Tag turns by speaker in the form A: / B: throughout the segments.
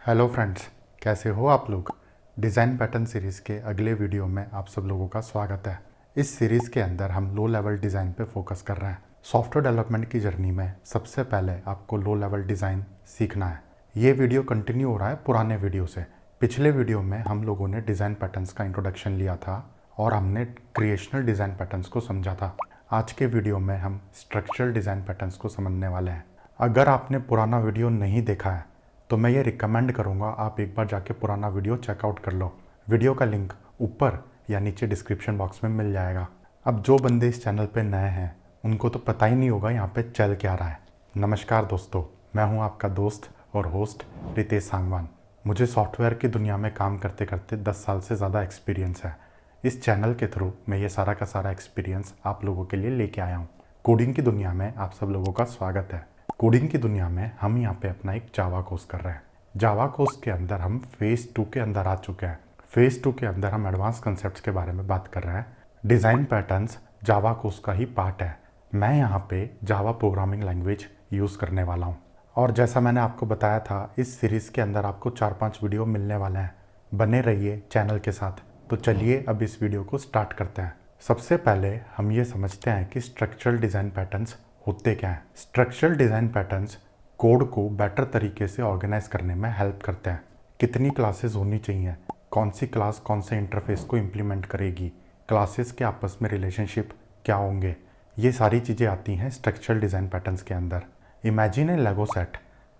A: Hello friends, कैसे हो आप लोग। डिज़ाइन पैटर्न सीरीज़ के अगले वीडियो में आप सब लोगों का स्वागत है। इस सीरीज़ के अंदर हम लो लेवल डिज़ाइन पे फोकस कर रहे हैं। सॉफ्टवेयर डेवलपमेंट की जर्नी में सबसे पहले आपको लो लेवल डिज़ाइन सीखना है। ये वीडियो कंटिन्यू हो रहा है पुराने वीडियो से। पिछले वीडियो में हम लोगों ने डिज़ाइन पैटर्न्स का इंट्रोडक्शन लिया था और हमने क्रिएशनल डिज़ाइन पैटर्न्स को समझा था। आज के वीडियो में हम स्ट्रक्चरल डिज़ाइन पैटर्न्स को समझने वाले हैं। अगर आपने पुराना वीडियो नहीं देखा है तो मैं ये रिकमेंड करूँगा आप एक बार जाके पुराना वीडियो चेकआउट कर लो। वीडियो का लिंक ऊपर या नीचे डिस्क्रिप्शन बॉक्स में मिल जाएगा। अब जो बंदे इस चैनल पे नए हैं उनको तो पता ही नहीं होगा यहाँ पे चल क्या रहा है। नमस्कार दोस्तों, मैं हूँ आपका दोस्त और होस्ट रितेश सांगवान। मुझे सॉफ्टवेयर की दुनिया में काम करते करते 10 साल से ज़्यादा एक्सपीरियंस है। इस चैनल के थ्रू मैं ये सारा का सारा एक्सपीरियंस आप लोगों के लिए लेके आया हूँ। कोडिंग की दुनिया में आप सब लोगों का स्वागत है। कोडिंग की दुनिया में हम यहाँ पे अपना एक जावा कोर्स कर रहे हैं। जावा कोर्स के अंदर हम फेज़ 2 के अंदर आ चुके हैं। फेज़ 2 के अंदर हम एडवांस कंसेप्ट्स के बारे में बात कर रहे हैं। डिज़ाइन पैटर्न्स जावा कोर्स का ही पार्ट है। मैं यहाँ पे जावा प्रोग्रामिंग लैंग्वेज यूज़ करने वाला हूँ और जैसा मैंने आपको बताया था इस सीरीज़ के अंदर आपको 4-5 वीडियो मिलने वाले हैं। बने रहिए चैनल के साथ। तो चलिए अब इस वीडियो को स्टार्ट करते हैं। सबसे पहले हम ये समझते हैं कि स्ट्रक्चरल डिज़ाइन पैटर्न्स होते क्या हैं। स्ट्रक्चरल डिज़ाइन पैटर्न्स कोड को बेटर तरीके से ऑर्गेनाइज करने में हेल्प करते हैं। कितनी क्लासेस होनी चाहिए, कौन सी क्लास कौन से इंटरफेस को इम्प्लीमेंट करेगी, क्लासेस के आपस में रिलेशनशिप क्या होंगे, ये सारी चीज़ें आती हैं स्ट्रक्चरल डिज़ाइन पैटर्न्स के अंदर। इमेजिन ए लेगो सेट।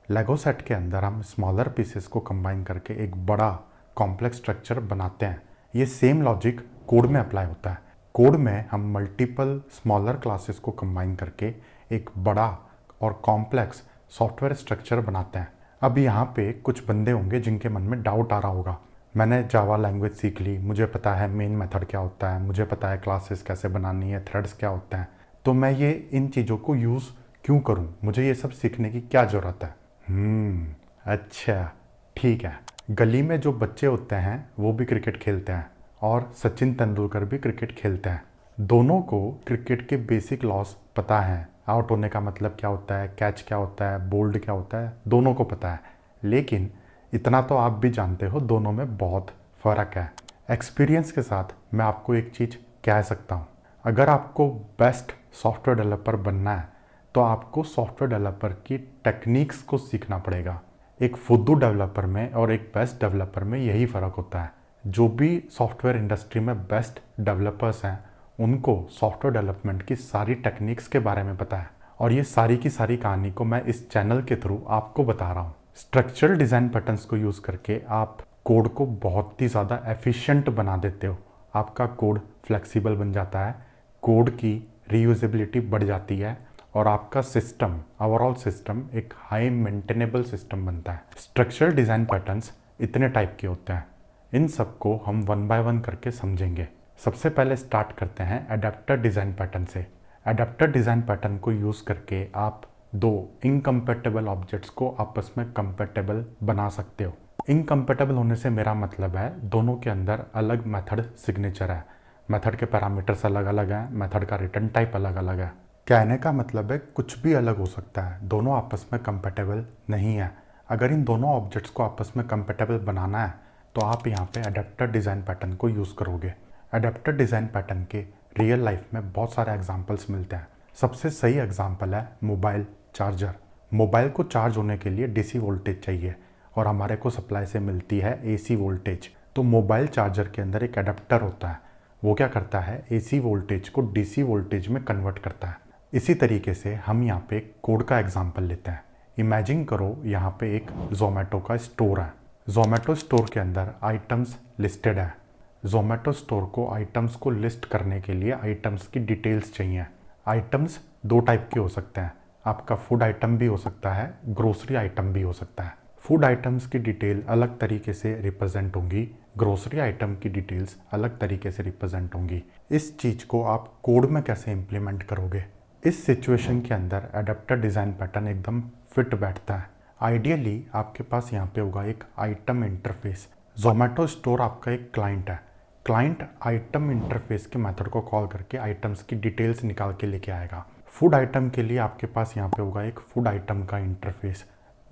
A: लेगो सेट के अंदर हम स्मॉलर पीसेस को कंबाइन करके एक बड़ा कॉम्प्लेक्स स्ट्रक्चर बनाते हैं। ये सेम लॉजिक कोड में अप्लाई होता है। कोड में हम मल्टीपल स्मॉलर क्लासेस को कंबाइन करके एक बड़ा और कॉम्प्लेक्स सॉफ्टवेयर स्ट्रक्चर बनाते हैं। अब यहाँ पे कुछ बंदे होंगे जिनके मन में डाउट आ रहा होगा, मैंने जावा लैंग्वेज सीख ली, मुझे पता है मेन मेथड क्या होता है, मुझे पता है क्लासेस कैसे बनानी है, थ्रेड्स क्या होते हैं, तो मैं ये इन चीज़ों को यूज़ क्यों करूँ, मुझे ये सब सीखने की क्या ज़रूरत है। अच्छा ठीक है। गली में जो बच्चे होते हैं वो भी क्रिकेट खेलते हैं और सचिन तेंदुलकर भी क्रिकेट खेलते हैं। दोनों को क्रिकेट के बेसिक लॉस पता हैं। आउट होने का मतलब क्या होता है, कैच क्या होता है, बोल्ड क्या होता है, दोनों को पता है। लेकिन इतना तो आप भी जानते हो दोनों में बहुत फ़र्क है। एक्सपीरियंस के साथ मैं आपको एक चीज़ कह सकता हूँ, अगर आपको बेस्ट सॉफ्टवेयर डेवलपर बनना है तो आपको सॉफ्टवेयर डेवलपर की टेक्निक्स को सीखना पड़ेगा। एक फुद्दू डेवलपर में और एक बेस्ट डेवलपर में यही फ़र्क होता है। जो भी सॉफ्टवेयर इंडस्ट्री में बेस्ट डेवलपर्स हैं उनको सॉफ्टवेयर डेवलपमेंट की सारी टेक्निक्स के बारे में पता है और ये सारी की सारी कहानी को मैं इस चैनल के थ्रू आपको बता रहा हूँ। स्ट्रक्चरल डिज़ाइन पैटर्न्स को यूज़ करके आप कोड को बहुत ही ज़्यादा एफिशिएंट बना देते हो। आपका कोड फ्लेक्सिबल बन जाता है, कोड की रीयूजेबिलिटी बढ़ जाती है और आपका सिस्टम, ओवरऑल सिस्टम एक हाई मेंटेनेबल सिस्टम बनता है। स्ट्रक्चरल डिज़ाइन पैटर्न्स इतने टाइप के होते हैं, इन सबको हम वन बाय वन करके समझेंगे। सबसे पहले स्टार्ट करते हैं एडेप्टर डिज़ाइन पैटर्न से। एडेप्टर डिज़ाइन पैटर्न को यूज़ करके आप दो इनकम्पेटेबल ऑब्जेक्ट्स को आपस में कंपेटेबल बना सकते हो। इनकम्पेटेबल होने से मेरा मतलब है दोनों के अंदर अलग मेथड सिग्नेचर है, मेथड के पैरामीटर्स अलग अलग हैं, मेथड का रिटर्न टाइप अलग अलग है। कहने का मतलब है कुछ भी अलग हो सकता है, दोनों आपस में कंपेटेबल नहीं है। अगर इन दोनों ऑब्जेक्ट्स को आपस में कंपेटेबल बनाना है तो आप यहाँ पे एडेप्टर डिज़ाइन पैटर्न को यूज़ करोगे। एडेप्टर डिज़ाइन पैटर्न के रियल लाइफ में बहुत सारे एग्जांपल्स मिलते हैं। सबसे सही एग्जांपल है मोबाइल चार्जर। मोबाइल को चार्ज होने के लिए डीसी वोल्टेज चाहिए और हमारे को सप्लाई से मिलती है एसी वोल्टेज। तो मोबाइल चार्जर के अंदर एक एडेप्टर होता है, वो क्या करता है, एसी वोल्टेज को डीसी वोल्टेज में कन्वर्ट करता है। इसी तरीके से हम यहाँ पे कोड का एग्जाम्पल लेते हैं। इमेजिन करो यहाँ पे एक जोमेटो का स्टोर है। जोमेटो स्टोर के अंदर आइटम्स लिस्टेड है। जोमेटो स्टोर को आइटम्स को लिस्ट करने के लिए आइटम्स की डिटेल्स चाहिए। आइटम्स दो टाइप के हो सकते हैं, आपका फूड आइटम भी हो सकता है, ग्रोसरी आइटम भी हो सकता है। फूड आइटम्स की डिटेल अलग तरीके से रिप्रेजेंट होंगी, ग्रोसरी आइटम की डिटेल्स अलग तरीके से रिप्रेजेंट होंगी। इस चीज़ को आप कोड में कैसे इम्प्लीमेंट करोगे, इस सिचुएशन के अंदर एडेप्टर डिज़ाइन पैटर्न एकदम फिट बैठता है। आइडियली आपके पास यहाँ पे होगा एक आइटम इंटरफेस। जोमेटो स्टोर आपका एक क्लाइंट है। क्लाइंट आइटम इंटरफेस के मेथड को कॉल करके आइटम्स की डिटेल्स निकाल के लेके आएगा। फूड आइटम के लिए आपके पास यहाँ पे होगा एक फूड आइटम का इंटरफेस।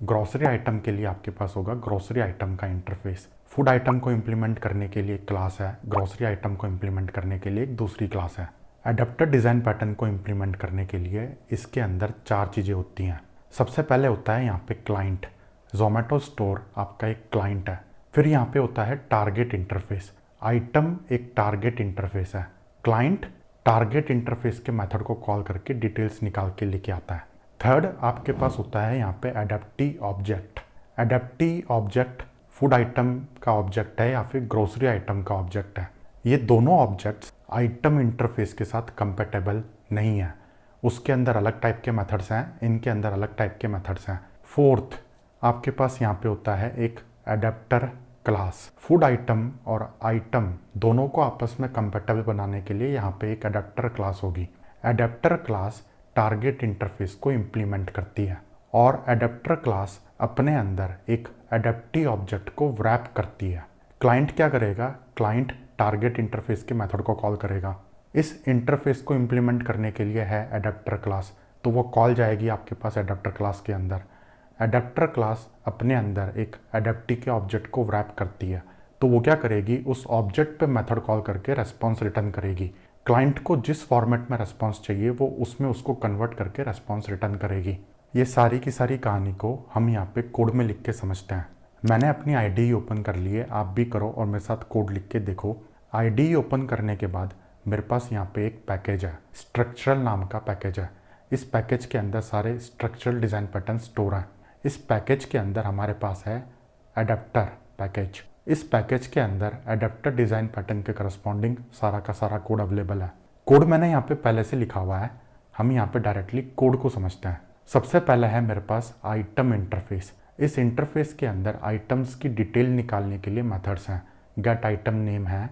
A: ग्रोसरी आइटम के लिए आपके पास होगा ग्रोसरी आइटम का इंटरफेस। फूड आइटम को इम्प्लीमेंट करने के लिए एक क्लास है, ग्रोसरी आइटम को इम्प्लीमेंट करने के लिए एक दूसरी क्लास है। एडेप्टर डिज़ाइन पैटर्न को इम्प्लीमेंट करने के लिए इसके अंदर 4 चीज़ें होती हैं। सबसे पहले होता है यहाँ पे क्लाइंट। जोमेटो स्टोर आपका एक क्लाइंट है। फिर यहाँ पे होता है टारगेट इंटरफेस। आइटम एक टारगेट इंटरफेस है। क्लाइंट टारगेट इंटरफेस के मेथड को कॉल करके डिटेल्स निकाल के लेके आता है। थर्ड आपके पास होता है यहाँ पे एडेप्टी ऑब्जेक्ट। एडेप्टी ऑब्जेक्ट फूड आइटम का ऑब्जेक्ट है या फिर ग्रोसरी आइटम का ऑब्जेक्ट है। ये दोनों ऑब्जेक्ट्स आइटम इंटरफेस के साथ कंपेटेबल नहीं है। उसके अंदर अलग टाइप के मेथड्स हैं, इनके अंदर अलग टाइप के मेथड्स हैं। फोर्थ आपके पास यहाँ पे होता है एक एडेप्टर क्लास। फूड आइटम और आइटम दोनों को आपस में कंपेटेबल बनाने के लिए यहाँ पे एक एडेप्टर क्लास होगी। एडेप्टर क्लास टारगेट इंटरफेस को इम्प्लीमेंट करती है और एडेप्टर क्लास अपने अंदर एक एडेप्टी ऑब्जेक्ट को व्रैप करती है। क्लाइंट क्या करेगा? क्लाइंट टारगेट इंटरफेस के मेथड को कॉल करेगा। इस इंटरफेस को इम्प्लीमेंट करने के लिए है एडेप्टर क्लास, तो वो कॉल जाएगी आपके पास एडेप्टर क्लास के अंदर। एडेप्टर क्लास अपने अंदर एक एडेप्टी के ऑब्जेक्ट को व्रैप करती है, तो वो क्या करेगी? उस ऑब्जेक्ट पे मेथड कॉल करके रेस्पॉन्स रिटर्न करेगी। क्लाइंट को जिस फॉर्मेट में रेस्पॉन्स चाहिए वो उसमें उसको कन्वर्ट करके रेस्पॉन्स रिटर्न करेगी। ये सारी की सारी कहानी को हम यहाँ पे कोड में लिख के समझते हैं। मैंने अपनी IDE ओपन कर ली है, आप भी करो और मेरे साथ कोड लिख के देखो। IDE ओपन करने के बाद मेरे पास यहाँ पे एक पैकेज है, स्ट्रक्चरल नाम का पैकेज है। इस पैकेज के अंदर सारे स्ट्रक्चरल डिज़ाइन पैटर्न स्टोर हैं। इस पैकेज के अंदर हमारे पास है एडेप्टर पैकेज। इस पैकेज के अंदर एडेप्टर डिज़ाइन पैटर्न के करस्पॉन्डिंग सारा का सारा कोड अवेलेबल है। कोड मैंने यहाँ पे पहले से लिखा हुआ है, हम यहाँ पे डायरेक्टली कोड को समझते हैं। सबसे पहले है मेरे पास आइटम इंटरफेस। इस इंटरफेस के अंदर आइटम्स की डिटेल निकालने के लिए मेथड्स हैं। गेट आइटम नेम है,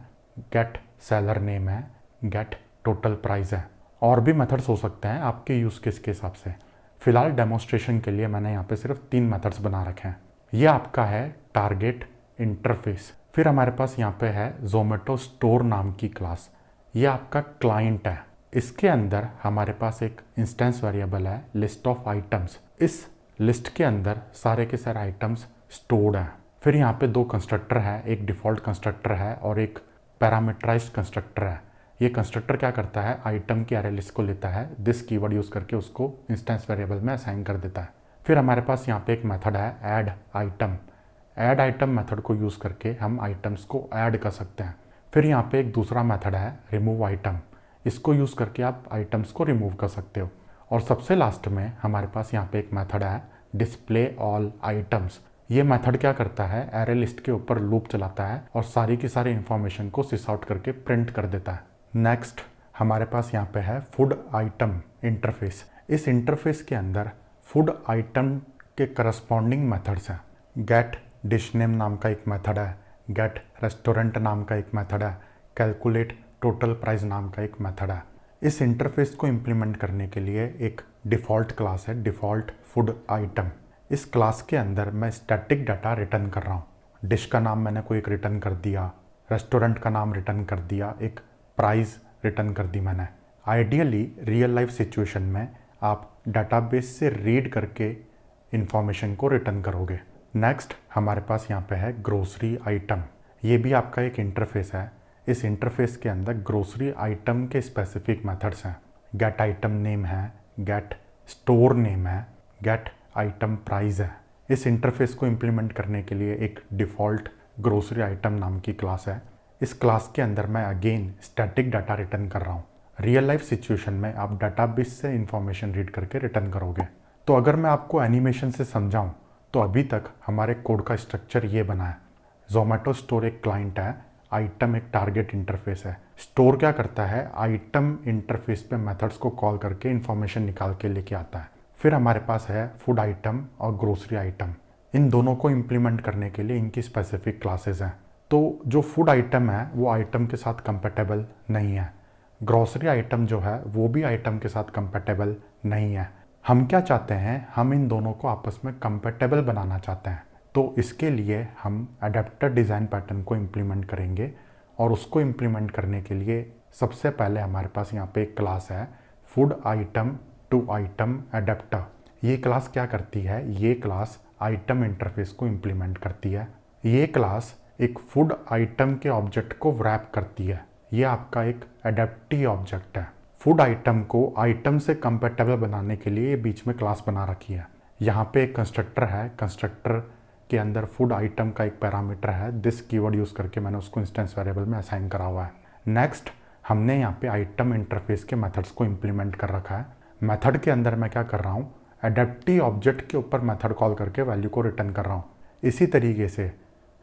A: गेट सेलर नेम है, गेट टोटल प्राइस है, और भी मेथड्स हो सकते हैं आपके यूज़ केस के हिसाब से। फिलहाल डेमोन्स्ट्रेशन के लिए मैंने यहाँ पे सिर्फ 3 मेथड्स बना रखे हैं। ये आपका है टारगेट इंटरफेस। फिर हमारे पास यहाँ पे है जोमेटो स्टोर नाम की क्लास। ये आपका क्लाइंट है। इसके अंदर हमारे पास एक इंस्टेंस वेरिएबल है लिस्ट ऑफ आइटम्स। इस लिस्ट के अंदर सारे के सारे आइटम्स स्टोर्ड हैं। फिर यहाँ पे 2 कंस्ट्रक्टर है, एक डिफ़ॉल्ट कंस्ट्रक्टर है और एक पैरामीटराइज्ड कंस्ट्रक्टर है। ये कंस्ट्रक्टर क्या करता है? आइटम की अरे लिस्ट को लेता है, दिस कीवर्ड यूज़ करके उसको इंस्टेंस वेरिएबल में असाइन कर देता है। फिर हमारे पास यहाँ पे एक मेथड है add item. Add item method को यूज़ करके हम आइटम्स को ऐड कर सकते हैं। फिर यहाँ पे एक दूसरा मेथड है रिमूव आइटम। इसको यूज़ करके आप आइटम्स को रिमूव कर सकते हो। और सबसे लास्ट में हमारे पास यहाँ पे एक मेथड है डिस्प्ले ऑल आइटम्स। ये मेथड क्या करता है? एरे लिस्ट के ऊपर लूप चलाता है और सारी की सारी इन्फॉर्मेशन को सिस आउट करके प्रिंट कर देता है। नेक्स्ट हमारे पास यहाँ पे है फूड आइटम इंटरफेस। इस इंटरफेस के अंदर फूड आइटम के करस्पॉन्डिंग मेथड्स हैं। गेट डिश नेम नाम का एक मेथड है, गेट रेस्टोरेंट नाम का एक मेथड है, कैलकुलेट टोटल प्राइस नाम का एक मेथड है। इस इंटरफेस को इम्प्लीमेंट करने के लिए एक डिफ़ॉल्ट क्लास है, डिफ़ॉल्ट फूड आइटम। इस क्लास के अंदर मैं स्टैटिक डाटा रिटर्न कर रहा हूँ। डिश का नाम मैंने कोई एक रिटर्न कर दिया, रेस्टोरेंट का नाम रिटर्न कर दिया, एक प्राइस रिटर्न कर दी मैंने। आइडियली रियल लाइफ सिचुएशन में आप डाटाबेस से रीड करके इंफॉर्मेशन को रिटर्न करोगे। नेक्स्ट हमारे पास यहाँ पे है ग्रोसरी आइटम। ये भी आपका एक इंटरफेस है। इस इंटरफेस के अंदर ग्रोसरी आइटम के स्पेसिफिक मेथड्स हैं। गेट आइटम नेम है, गेट स्टोर नेम है, गेट आइटम प्राइस है। इस इंटरफेस को इम्प्लीमेंट करने के लिए एक डिफ़ॉल्ट ग्रोसरी आइटम नाम की क्लास है। इस क्लास के अंदर मैं अगेन स्टैटिक डाटा रिटर्न कर रहा हूँ। रियल लाइफ सिचुएशन में आप डाटाबेस से इंफॉर्मेशन रीड करके रिटर्न करोगे। तो अगर मैं आपको एनिमेशन से समझाऊँ तो अभी तक हमारे कोड का स्ट्रक्चर ये बना है। जोमेटो स्टोर एक क्लाइंट है, आइटम एक टारगेट इंटरफेस है। स्टोर क्या करता है? आइटम इंटरफेस पे मेथड्स को कॉल करके इंफॉर्मेशन निकाल के लेके आता है। फिर हमारे पास है फूड आइटम और ग्रोसरी आइटम। इन दोनों को इम्प्लीमेंट करने के लिए इनकी स्पेसिफिक क्लासेस हैं। तो जो फूड आइटम है वो आइटम के साथ कंपेटेबल नहीं है। ग्रोसरी आइटम जो है वो भी आइटम के साथ कंपेटेबल नहीं है। हम क्या चाहते हैं? हम इन दोनों को आपस में कंपेटेबल बनाना चाहते हैं। तो इसके लिए हम एडेप्टर डिज़ाइन पैटर्न को इम्प्लीमेंट करेंगे और उसको इम्प्लीमेंट करने के लिए सबसे पहले हमारे पास यहाँ पे एक क्लास है food item to item adapter. ये क्लास क्या करती है? ये क्लास आइटम इंटरफेस को इम्प्लीमेंट करती है। ये क्लास एक फूड आइटम के ऑब्जेक्ट को रैप करती है। ये आपका एक एडेप्टिव ऑब्जेक्ट है। फूड आइटम को आइटम से कंपेटेबल बनाने के लिए ये बीच में क्लास बना रखी है। यहाँ पे एक कंस्ट्रक्टर है, कंस्ट्रक्टर के अंदर फूड आइटम का एक पैरामीटर है। दिस कीवर्ड यूज़ करके मैंने उसको इंस्टेंस वेरिएबल में असाइन करा हुआ है। नेक्स्ट हमने यहाँ पे आइटम इंटरफेस के मेथड्स को इम्प्लीमेंट कर रखा है। मेथड के अंदर मैं क्या कर रहा हूँ, एडेप्टिव ऑब्जेक्ट के ऊपर मेथड कॉल करके वैल्यू को रिटर्न कर रहा हूँ। इसी तरीके से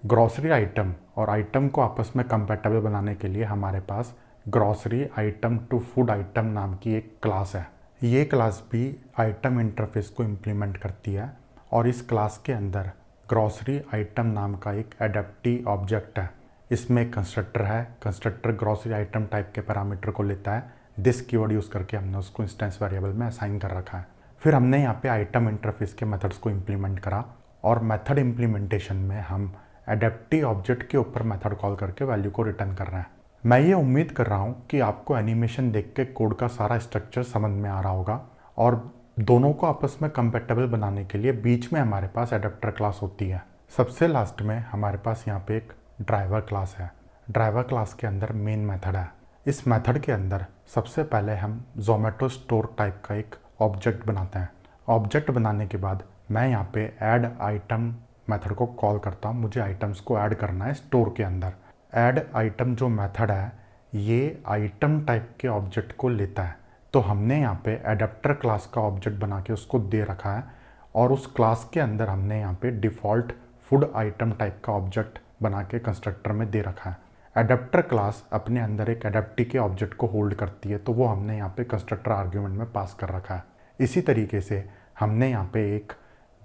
A: ग्रॉसरी आइटम और आइटम को आपस में कंपेटेबल बनाने के लिए हमारे पास grocery item to food item नाम की एक क्लास है। ये क्लास भी आइटम इंटरफेस को इम्प्लीमेंट करती है और इस क्लास के अंदर ग्रॉसरी आइटम नाम का एक एडेप्टिव ऑब्जेक्ट है। इसमें एक कंस्ट्रक्टर है। कंस्ट्रक्टर ग्रॉसरी आइटम टाइप के पैरामीटर को लेता है। दिस कीवर्ड यूज़ करके हमने उसको इंस्टेंस वेरिएबल में असाइन कर रखा है। फिर हमने यहाँ पे आइटम इंटरफेस के मेथड्स को इम्प्लीमेंट करा और मेथड इम्प्लीमेंटेशन में हम एडेप्टिव ऑब्जेक्ट के ऊपर मेथड कॉल करके वैल्यू को रिटर्न कर रहे हैं। मैं ये उम्मीद कर रहा हूँ कि आपको एनिमेशन देख के कोड का सारा स्ट्रक्चर समझ में आ रहा होगा और दोनों को आपस में कंपेटेबल बनाने के लिए बीच में हमारे पास एडेप्टर क्लास होती है। सबसे लास्ट में हमारे पास यहाँ पे एक ड्राइवर क्लास है। ड्राइवर क्लास के अंदर मेन मेथड है। इस मेथड के अंदर सबसे पहले हम जोमेटो स्टोर टाइप का एक ऑब्जेक्ट बनाते हैं। ऑब्जेक्ट बनाने के बाद मैं यहाँ पे ऐड आइटम मेथड को कॉल करता हूँ। मुझे आइटम्स को ऐड करना है स्टोर के अंदर। ऐड आइटम जो मेथड है ये आइटम टाइप के ऑब्जेक्ट को लेता है। तो हमने यहाँ पे एडेप्टर क्लास का ऑब्जेक्ट बना के उसको दे रखा है और उस क्लास के अंदर हमने यहाँ पे डिफ़ॉल्ट फूड आइटम टाइप का ऑब्जेक्ट बना के कंस्ट्रक्टर में दे रखा है। एडेप्टर क्लास अपने अंदर एक एडेप्टी के ऑब्जेक्ट को होल्ड करती है, तो वो हमने यहाँ पे कंस्ट्रक्टर आर्ग्यूमेंट में पास कर रखा है। इसी तरीके से हमने यहाँ पे एक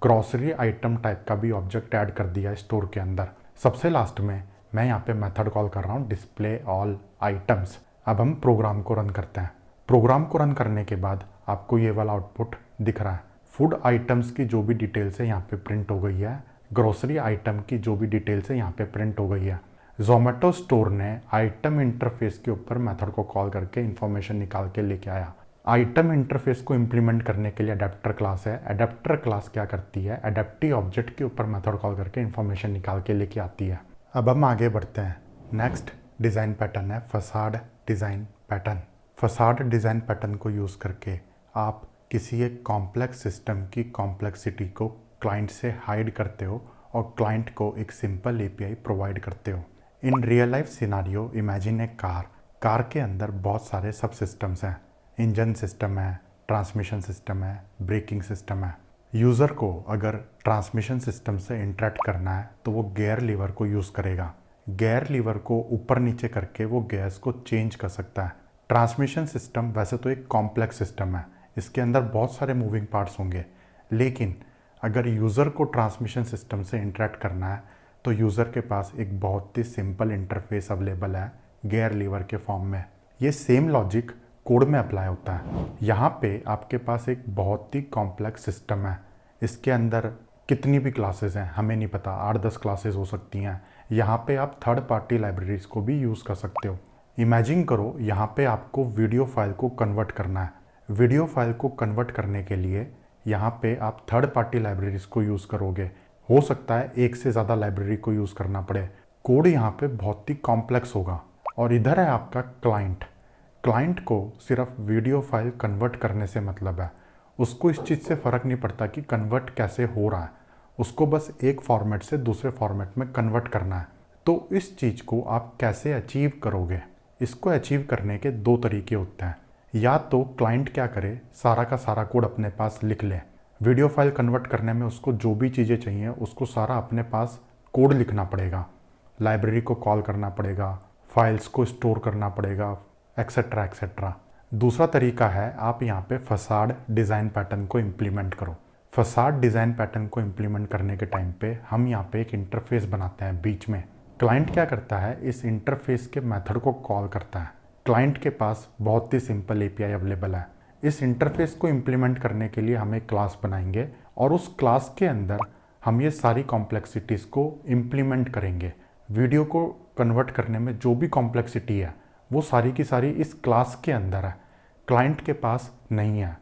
A: ग्रॉसरी आइटम टाइप का भी ऑब्जेक्ट ऐड कर दिया है स्टोर के अंदर। सबसे लास्ट में मैं यहाँ पे मेथड कॉल कर रहा हूँ डिस्प्ले ऑल आइटम्स। अब हम प्रोग्राम को रन करते हैं। प्रोग्राम को रन करने के बाद आपको ये वाला आउटपुट दिख रहा है। फूड आइटम्स की जो भी डिटेल्स है यहाँ पे प्रिंट हो गई है। ग्रोसरी आइटम की जो भी डिटेल्स है यहाँ पे प्रिंट हो गई है। जोमेटो स्टोर ने आइटम इंटरफेस के ऊपर मेथड को कॉल करके इन्फॉर्मेशन निकाल के लेके आया। आइटम इंटरफेस को इम्प्लीमेंट करने के लिए अडेप्टर क्लास है। अडेप्टर क्लास क्या करती है, एडेप्टिव ऑब्जेक्ट के ऊपर मेथड कॉल करके इन्फॉर्मेशन निकाल के लेके आती है। अब हम आगे बढ़ते हैं। नेक्स्ट डिज़ाइन पैटर्न है facade design pattern. Facade design pattern को यूज़ करके आप किसी एक कॉम्प्लेक्स सिस्टम की कॉम्प्लेक्सिटी को क्लाइंट से हाइड करते हो और क्लाइंट को एक सिंपल एपीआई प्रोवाइड करते हो। In real life scenario imagine A car के अंदर बहुत सारे सब सिस्टम्स हैं। इंजन सिस्टम है, ट्रांसमिशन सिस्टम है, ब्रेकिंग सिस्टम है। यूज़र को अगर ट्रांसमिशन सिस्टम से इंटरेक्ट करना है तो वो गियर लीवर को यूज़ करेगा। गियर लीवर को ऊपर नीचे करके वो गियर्स को चेंज कर सकता है। ट्रांसमिशन सिस्टम वैसे तो एक कॉम्प्लेक्स सिस्टम है, इसके अंदर बहुत सारे मूविंग पार्ट्स होंगे, लेकिन अगर यूज़र को ट्रांसमिशन सिस्टम से इंटरेक्ट करना है तो यूज़र के पास एक बहुत ही सिंपल इंटरफेस अवेलेबल है गियर लीवर के फॉर्म में। ये सेम लॉजिक कोड में अप्लाई होता है। यहाँ पे आपके पास एक बहुत ही कॉम्प्लेक्स सिस्टम है। इसके अंदर कितनी भी क्लासेस हैं हमें नहीं पता, 8-10 क्लासेस हो सकती हैं। यहाँ पे आप थर्ड पार्टी लाइब्रेरीज को भी यूज़ कर सकते हो। इमेजिन करो यहाँ पे आपको वीडियो फाइल को कन्वर्ट करना है। वीडियो फाइल को कन्वर्ट करने के लिए यहाँ पे आप थर्ड पार्टी लाइब्रेरीज को यूज़ करोगे। हो सकता है एक से ज़्यादा लाइब्रेरी को यूज़ करना पड़े। कोड यहाँ पे बहुत ही कॉम्प्लेक्स होगा। और इधर है आपका क्लाइंट को सिर्फ वीडियो फाइल कन्वर्ट करने से मतलब है। उसको इस चीज़ से फ़र्क नहीं पड़ता कि कन्वर्ट कैसे हो रहा है, उसको बस एक फॉर्मेट से दूसरे फॉर्मेट में कन्वर्ट करना है। तो इस चीज़ को आप कैसे अचीव करोगे? इसको अचीव करने के 2 तरीके होते हैं। या तो क्लाइंट क्या करे, सारा का सारा कोड अपने पास लिख ले। वीडियो फाइल कन्वर्ट करने में उसको जो भी चीज़ें चाहिए उसको सारा अपने पास कोड लिखना पड़ेगा। लाइब्रेरी को कॉल करना पड़ेगा, फाइल्स को स्टोर करना पड़ेगा, एक्सेट्रा एक्सेट्रा। दूसरा तरीका है आप यहाँ पे फसाड डिज़ाइन पैटर्न को इम्प्लीमेंट करो। फसाड डिज़ाइन पैटर्न को इम्प्लीमेंट करने के टाइम पे हम यहाँ पे एक इंटरफेस बनाते हैं बीच में। क्लाइंट क्या करता है, इस इंटरफेस के मेथड को कॉल करता है। क्लाइंट के पास बहुत ही सिंपल एपीआई अवेलेबल है। इस इंटरफेस को इम्प्लीमेंट करने के लिए हम एक क्लास बनाएंगे और उस क्लास के अंदर हम ये सारी कॉम्प्लेक्सिटीज़ को इम्प्लीमेंट करेंगे। वीडियो को कन्वर्ट करने में जो भी कॉम्प्लेक्सिटी है वो सारी की सारी इस क्लास के अंदर है, क्लाइंट के पास नहीं है।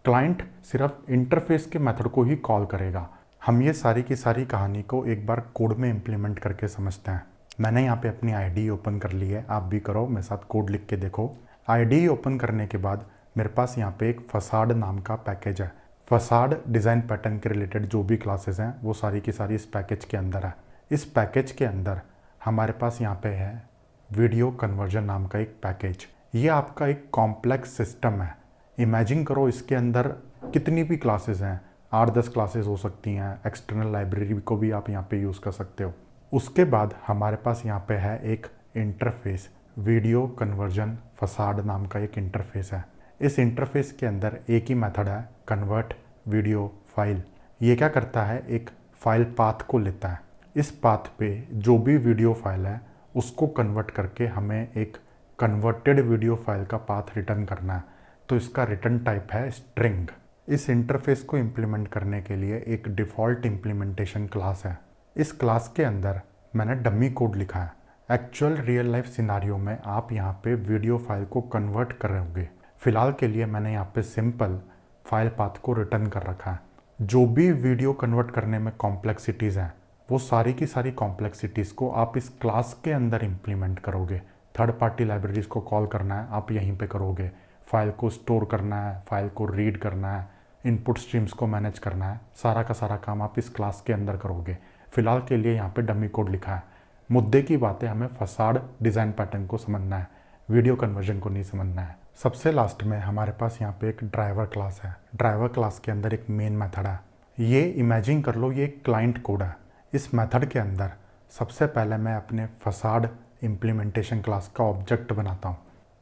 A: क्लाइंट सिर्फ इंटरफेस के मेथड को ही कॉल करेगा। हम ये सारी की सारी कहानी को एक बार कोड में इम्प्लीमेंट करके समझते हैं। मैंने यहाँ पे अपनी आईडी ओपन कर ली है, आप भी करो, मेरे साथ कोड लिख के देखो। आईडी ओपन करने के बाद मेरे पास यहाँ पे एक फसाड नाम का पैकेज है। फसाड डिज़ाइन पैटर्न के रिलेटेड जो भी क्लासेस हैं वो सारी की सारी इस पैकेज के अंदर है। इस पैकेज के अंदर हमारे पास यहाँ पे है वीडियो कन्वर्जन नाम का एक पैकेज। ये आपका एक कॉम्प्लेक्स सिस्टम है। इमेजिन करो इसके अंदर कितनी भी क्लासेस हैं, 8-10 क्लासेस हो सकती हैं, एक्सटर्नल लाइब्रेरी को भी आप यहाँ पे यूज़ कर सकते हो। उसके बाद हमारे पास यहाँ पे है एक इंटरफेस, वीडियो कन्वर्जन फसाड नाम का एक इंटरफेस है। इस इंटरफेस के अंदर एक ही मेथड है, कन्वर्ट वीडियो फाइल। ये क्या करता है, एक फाइल पाथ को लेता है। इस पाथ पे जो भी वीडियो फाइल है उसको कन्वर्ट करके हमें एक कन्वर्टेड वीडियो फाइल का पाथ रिटर्न करना है। तो इसका रिटर्न टाइप है स्ट्रिंग। इस इंटरफेस को इम्प्लीमेंट करने के लिए एक डिफ़ॉल्ट इम्प्लीमेंटेशन क्लास है। इस क्लास के अंदर मैंने डमी कोड लिखा है। एक्चुअल रियल लाइफ सिनारियो में आप यहाँ पे वीडियो फाइल को कन्वर्ट करोगे। फिलहाल के लिए मैंने यहाँ पे सिंपल फाइल पाथ को रिटर्न कर रखा है। जो भी वीडियो कन्वर्ट करने में कॉम्प्लेक्सिटीज़ हैं वो सारी की सारी कॉम्प्लेक्सिटीज़ को आप इस क्लास के अंदर इम्प्लीमेंट करोगे। थर्ड पार्टी लाइब्रेरीज़ को कॉल करना है, आप यहीं पे करोगे। फाइल को स्टोर करना है, फाइल को रीड करना है, इनपुट स्ट्रीम्स को मैनेज करना है, सारा का सारा काम आप इस क्लास के अंदर करोगे। फिलहाल के लिए यहाँ पे डमी कोड लिखा है। मुद्दे की बात है, हमें फसाड डिज़ाइन पैटर्न को समझना है, वीडियो कन्वर्जन को नहीं समझना है। सबसे लास्ट में हमारे पास यहाँ पे एक ड्राइवर क्लास है। ड्राइवर क्लास के अंदर एक मेन मेथड है। ये इमेजिन कर लो ये एक क्लाइंट कोड है। इस मेथड के अंदर सबसे पहले मैं अपने फसाड इम्प्लीमेंटेशन क्लास का ऑब्जेक्ट बनाता हूँ।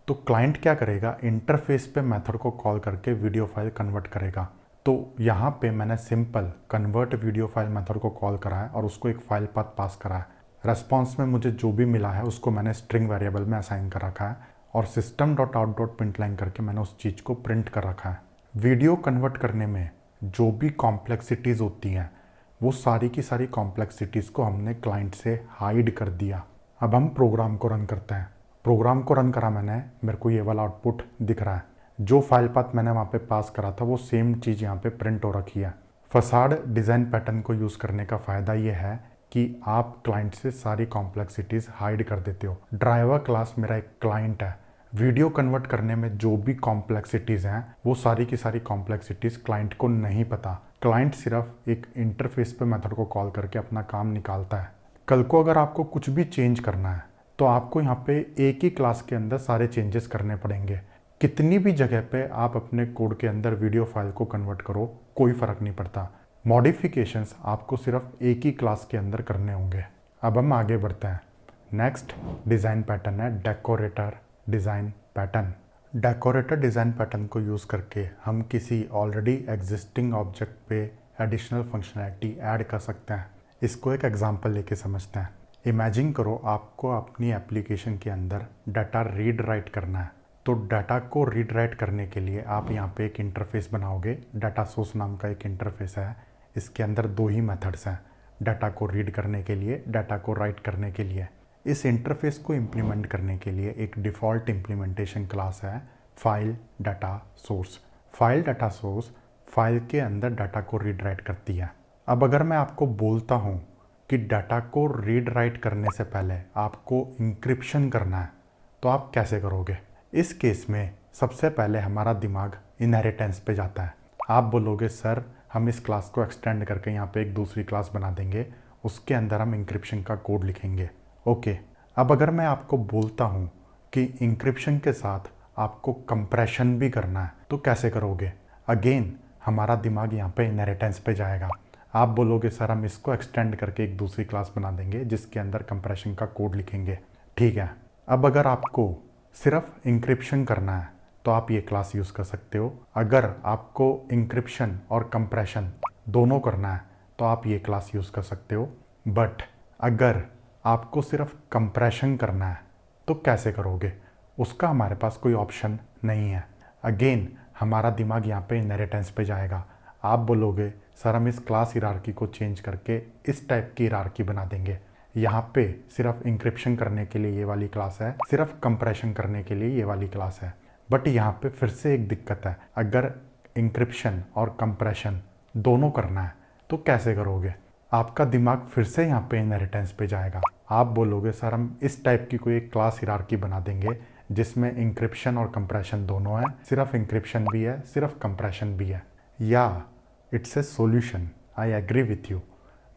A: तो क्लाइंट क्या करेगा, इंटरफेस पे मेथड को कॉल करके वीडियो फाइल कन्वर्ट करेगा। तो यहाँ पे मैंने simple convert video file method को कॉल करा है और उसको एक फाइल पाथ पास करा है। रेस्पॉन्स में मुझे जो भी मिला है उसको मैंने स्ट्रिंग वेरिएबल में असाइन कर रखा है और system.out.println करके मैंने उस चीज़ को प्रिंट कर रखा है। वीडियो कन्वर्ट करने में जो भी कॉम्प्लेक्सिटीज़ होती हैं वो सारी की सारी कॉम्प्लेक्सिटीज़ को हमने क्लाइंट से हाइड कर दिया। अब हम प्रोग्राम को रन करते हैं। प्रोग्राम को रन करा मैंने, मेरे को ये वाला आउटपुट दिख रहा है। जो फाइल पाथ मैंने वहाँ पे पास करा था वो सेम चीज़ यहाँ पे प्रिंट हो रखी है। फसाड डिज़ाइन पैटर्न को यूज़ करने का फ़ायदा ये है कि आप क्लाइंट से सारी कॉम्प्लेक्सिटीज़ हाइड कर देते हो। ड्राइवर क्लास मेरा एक क्लाइंट है। वीडियो कन्वर्ट करने में जो भी कॉम्प्लेक्सिटीज़ हैं वो सारी की सारी कॉम्प्लेक्सिटीज़ क्लाइंट को नहीं पता। क्लाइंट सिर्फ एक इंटरफेस पे मेथड को कॉल करके अपना काम निकालता है। कल को अगर आपको कुछ भी चेंज करना है तो आपको यहाँ पे एक ही क्लास के अंदर सारे चेंजेस करने पड़ेंगे। कितनी भी जगह पे आप अपने कोड के अंदर वीडियो फाइल को कन्वर्ट करो, कोई फ़र्क नहीं पड़ता। मॉडिफिकेशंस आपको सिर्फ एक ही क्लास के अंदर करने होंगे। अब हम आगे बढ़ते हैं। नेक्स्ट डिज़ाइन पैटर्न है decorator design pattern. Decorator design pattern को यूज़ करके हम किसी ऑलरेडी एग्जिस्टिंग ऑब्जेक्ट पे एडिशनल फंक्शनैलिटी ऐड कर सकते हैं। इसको एक एग्जांपल लेके समझते हैं। इमेजिन करो आपको अपनी एप्लीकेशन के अंदर डाटा रीड राइट करना है। तो डाटा को रीड राइट करने के लिए आप यहाँ पे एक इंटरफेस बनाओगे। डाटा सोर्स नाम का एक इंटरफेस है। इसके अंदर दो ही मेथड्स हैं, डाटा को रीड करने के लिए, डाटा को राइट करने के लिए। इस इंटरफेस को इम्प्लीमेंट करने के लिए एक डिफ़ॉल्ट इम्प्लीमेंटेशन क्लास है file data source. File data source file के अंदर डाटा को रीड राइट करती है। अब अगर मैं आपको बोलता हूँ कि डाटा को रीड राइट करने से पहले आपको इंक्रिप्शन करना है तो आप कैसे करोगे? इस केस में सबसे पहले हमारा दिमाग इनहेरिटेंस पे जाता है। आप बोलोगे सर हम इस क्लास को एक्सटेंड करके यहाँ पे एक दूसरी क्लास बना देंगे, उसके अंदर हम इंक्रिप्शन का कोड लिखेंगे। ओके, अब अगर मैं आपको बोलता हूँ कि इंक्रिप्शन के साथ आपको कंप्रेशन भी करना है तो कैसे करोगे? अगेन हमारा दिमाग यहाँ पे इनहेरिटेंस पे जाएगा। आप बोलोगे सर हम इसको एक्सटेंड करके एक दूसरी क्लास बना देंगे जिसके अंदर कंप्रेशन का कोड लिखेंगे। ठीक है, अब अगर आपको सिर्फ इंक्रिप्शन करना है तो आप ये क्लास यूज़ कर सकते हो। अगर आपको इंक्रिप्शन और कंप्रेशन दोनों करना है तो आप ये क्लास यूज़ कर सकते हो। बट अगर आपको सिर्फ कंप्रेशन करना है तो कैसे करोगे? उसका हमारे पास कोई ऑप्शन नहीं है। अगेन हमारा दिमाग यहाँ पे इनहेरिटेंस पे जाएगा। आप बोलोगे सर हम इस क्लास हिरार्की को चेंज करके इस टाइप की हिरार्की बना देंगे। यहाँ पे सिर्फ इंक्रिप्शन करने के लिए ये वाली क्लास है, सिर्फ कंप्रेशन करने के लिए ये वाली क्लास है। बट यहाँ पे फिर से एक दिक्कत है, अगर इंक्रिप्शन और कंप्रेशन दोनों करना है तो कैसे करोगे? आपका दिमाग फिर से यहाँ पे इनहेरिटेंस पे जाएगा। आप बोलोगे सर हम इस टाइप की कोई एक क्लास हिरार्की बना देंगे जिसमें इंक्रिप्शन और कंप्रेशन दोनों है, सिर्फ इंक्रिप्शन भी है, सिर्फ कंप्रेशन भी है। या it's a solution, I agree with you,